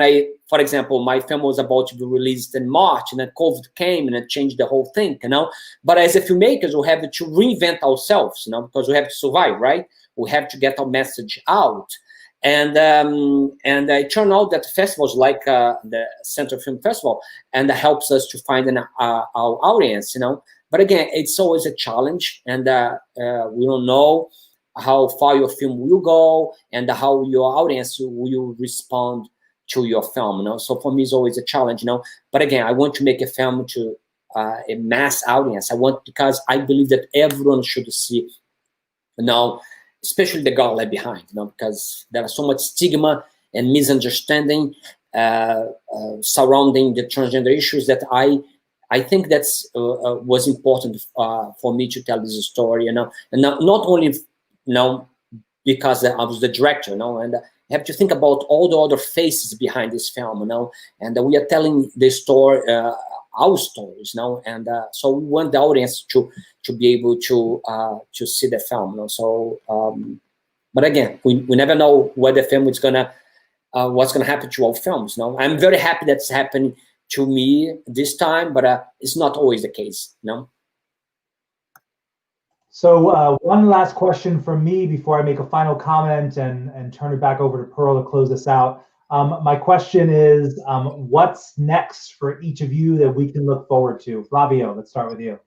for example, my film was about to be released in March, and then COVID came and it changed the whole thing, you know. But as a filmmakers, we have to reinvent ourselves, you know, because we have to survive, right? We have to get our message out. And it turned out that festivals like the Center Film Festival and helps us to find our audience, you know. But again, it's always a challenge, and we don't know how far your film will go and how your audience will respond to your film, you know. So for me, it's always a challenge, you know. But again, I want to make a film to a mass audience. Because I believe that everyone should see, you know, especially the girl left behind, you know, because there is so much stigma and misunderstanding surrounding the transgender issues that I think that's was important for me to tell this story, you know, and not only, you know, because I was the director, you know, and you have to think about all the other faces behind this film, you know, and we are telling the story, our stories, you know, and so we want the audience to be able to see the film, you know. So, but again, we never know where the film is gonna, what's gonna happen to our films. You know, I'm very happy that's happening to me this time, but it's not always the case, you know. So one last question from me before I make a final comment and turn it back over to Pearl to close this out. My question is, what's next for each of you that we can look forward to? Flavio, let's start with you.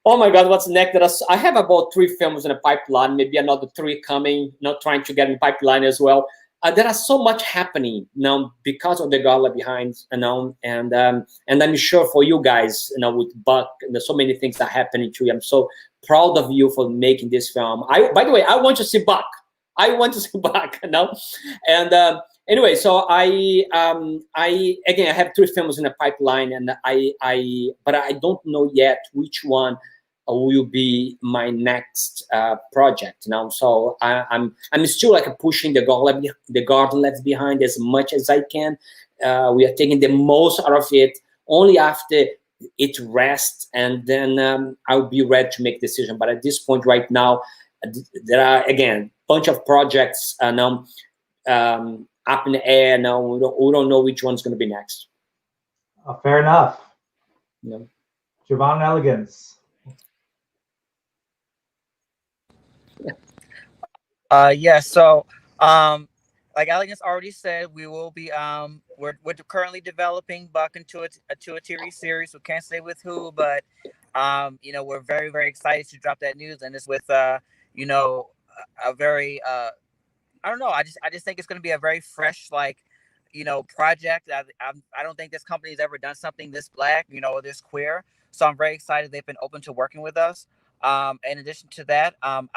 Oh my God, what's next? I have about 3 films in the pipeline, maybe another 3 coming, not trying to get in pipeline as well. There are so much happening now because of the gala behind, you know, and I'm sure for you guys, you know, with Buck, there's so many things that are happening to you. I'm so proud of you for making this film. By the way, I want to see Buck. I want to see Buck, you know, and anyway, so I have 3 films in the pipeline, and but I don't know yet which one will be my next project. So I'm still like pushing the God left behind as much as I can. We are taking the most out of it only after it rests, and then I'll be ready to make decision. But at this point right now, there are again bunch of projects now up in the air. Now we don't know which one's going to be next. Fair enough. No. Jovan and Elegance. Yeah, so like Elegance already said, we will be we're currently developing Buck into a TV series. We can't say with who, but you know, we're very, very excited to drop that news, and it's with you know, a very I don't know, I just think it's going to be a very fresh, like, you know, project. I don't think this company's ever done something this Black, you know, this queer. So I'm very excited they've been open to working with us. In addition to that, I'm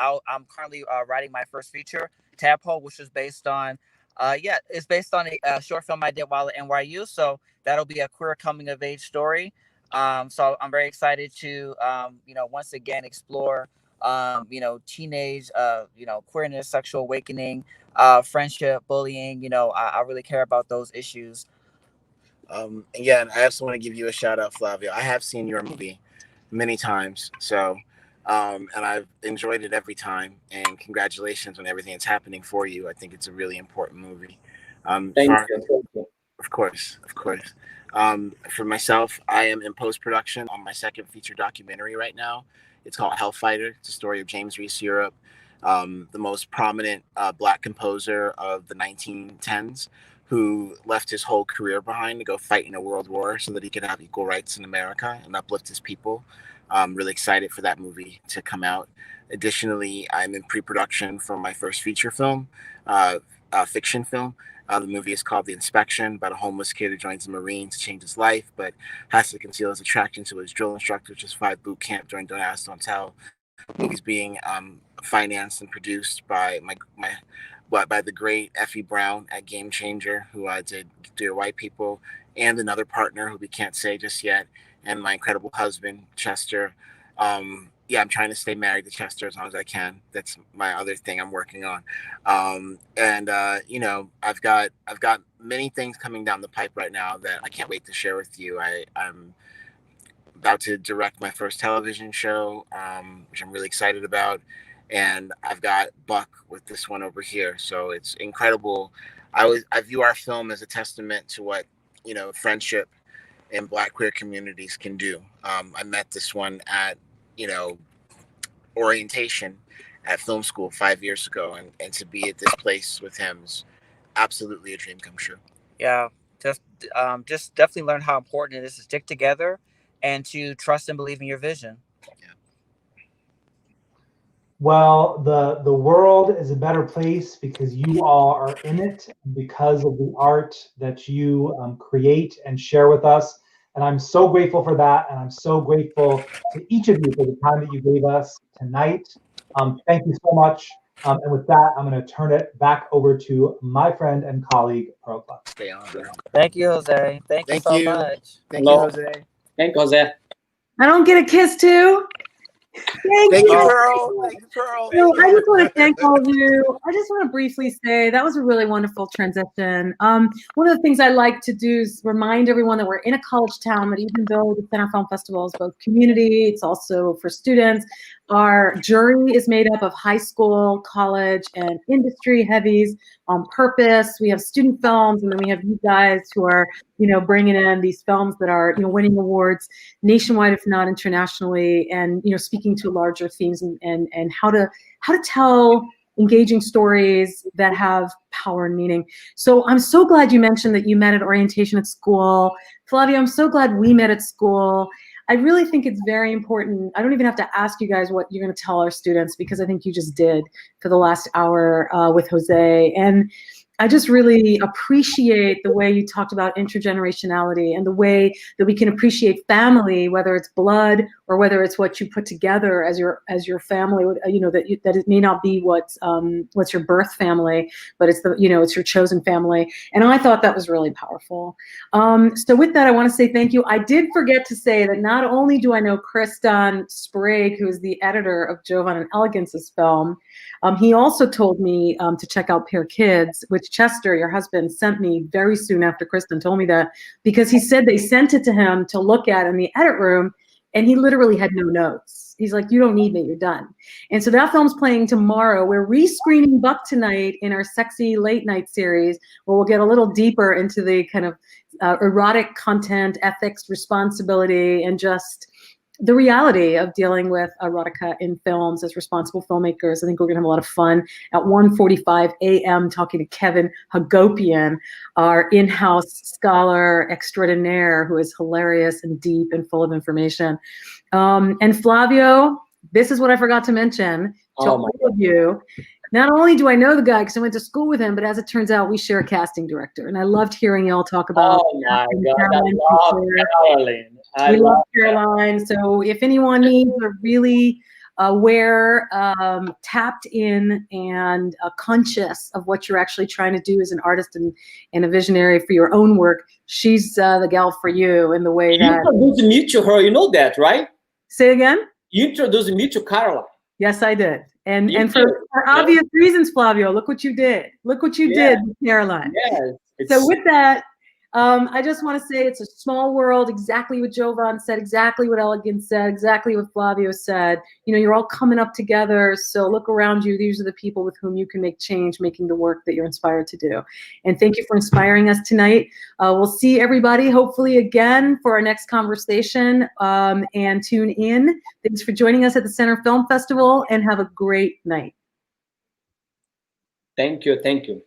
currently writing my first feature, Tadpole, which is based on, it's based on a short film I did while at NYU. So that'll be a queer coming of age story. So I'm very excited to, you know, once again explore, you know, teenage, you know, queerness, sexual awakening, friendship, bullying. You know, I really care about those issues. Yeah, and I also want to give you a shout out, Flavio. I have seen your movie many times, so and I've enjoyed it every time. And congratulations on everything that's happening for you. I think it's a really important movie. Thank you. Of course. For myself, I am in post-production on my second feature documentary right now. It's called Hellfighter. It's a story of James Reese Europe, the most prominent Black composer of the 1910s, who left his whole career behind to go fight in a world war so that he could have equal rights in America and uplift his people. I'm really excited for that movie to come out. Additionally, I'm in pre-production for my first feature film, fiction film. The movie is called The Inspection, about a homeless kid who joins the Marines to change his life, but has to conceal his attraction to his drill instructor, which is 5 boot camp during Don't Ask, Don't Tell. The movie's being financed and produced by by the great Effie Brown at Game Changer, who did Dear White People, and another partner who we can't say just yet, and my incredible husband, Chester. Yeah, I'm trying to stay married to Chester as long as I can. That's my other thing I'm working on. You know, I've got many things coming down the pipe right now that I can't wait to share with you. I'm about to direct my first television show, which I'm really excited about. And I've got Buck with this one over here. So it's incredible. I view our film as a testament to what, you know, friendship in Black queer communities can do. I met this one at, you know, orientation at film school 5 years ago, and to be at this place with him is absolutely a dream come true. Yeah, just definitely learn how important it is to stick together and to trust and believe in your vision. Well, the world is a better place because you all are in it, because of the art that you create and share with us. And I'm so grateful for that. And I'm so grateful to each of you for the time that you gave us tonight. Thank you so much. And with that, I'm going to turn it back over to my friend and colleague, Pearl Cluck. Stay on there. Thank you, Jose. Thank you so much. Thank you, Jose. Thank you, Jose. I don't get a kiss too. Thank you, Pearl. Thank you, Pearl. So I just want to thank all of you. I just want to briefly say that was a really wonderful transition. One of the things I like to do is remind everyone that we're in a college town, that even though the Center Film Festival is both community, it's also for students. Our jury is made up of high school, college, and industry heavies on purpose. We have student films, and then we have you guys who are, you know, bringing in these films that are, you know, winning awards nationwide, if not internationally, and, you know, speaking to larger themes and how to tell engaging stories that have power and meaning. So I'm so glad you mentioned that you met at orientation at school. Flavio, I'm so glad we met at school. I really think it's very important. I don't even have to ask you guys what you're going to tell our students, because I think you just did for the last hour with Jose. And I just really appreciate the way you talked about intergenerationality and the way that we can appreciate family, whether it's blood or whether it's what you put together as your family. You know, that it may not be what's your birth family, but it's it's your chosen family. And I thought that was really powerful. So with that, I want to say thank you. I did forget to say that not only do I know Kristan Sprague, who is the editor of Jovan and Elegance's film, he also told me to check out Pear Kids, which Chester, your husband, sent me very soon after Kristen told me that, because he said they sent it to him to look at in the edit room, and he literally had no notes. He's like, you don't need it, you're done. And so that film's playing tomorrow. We're rescreening Buck tonight in our sexy late night series, where we'll get a little deeper into the kind of erotic content, ethics, responsibility, and just the reality of dealing with erotica in films as responsible filmmakers. I think we're gonna have a lot of fun at 1:45 a.m. talking to Kevin Hagopian, our in-house scholar extraordinaire, who is hilarious and deep and full of information. And Flavio, this is what I forgot to mention to all of you. Not only do I know the guy because I went to school with him, but as it turns out, we share a casting director. And I loved hearing y'all talk about Caroline. We love Caroline. So if anyone needs a really aware, tapped in, and conscious of what you're actually trying to do as an artist and a visionary for your own work, she's the gal for you in the way that... You introduced me to her, you know that, right? Say again? You introduced me to Caroline. Yes, I did. And for obvious reasons, Flavio, look what you did. Look what you did with Caroline. Yes. So with that, I just want to say it's a small world, exactly what Jovan said, exactly what Elegance said, exactly what Flavio said. You know, you're all coming up together, so look around you. These are the people with whom you can make change, making the work that you're inspired to do. And thank you for inspiring us tonight. We'll see everybody, hopefully again, for our next conversation, and tune in. Thanks for joining us at the Center Film Festival, and have a great night. Thank you.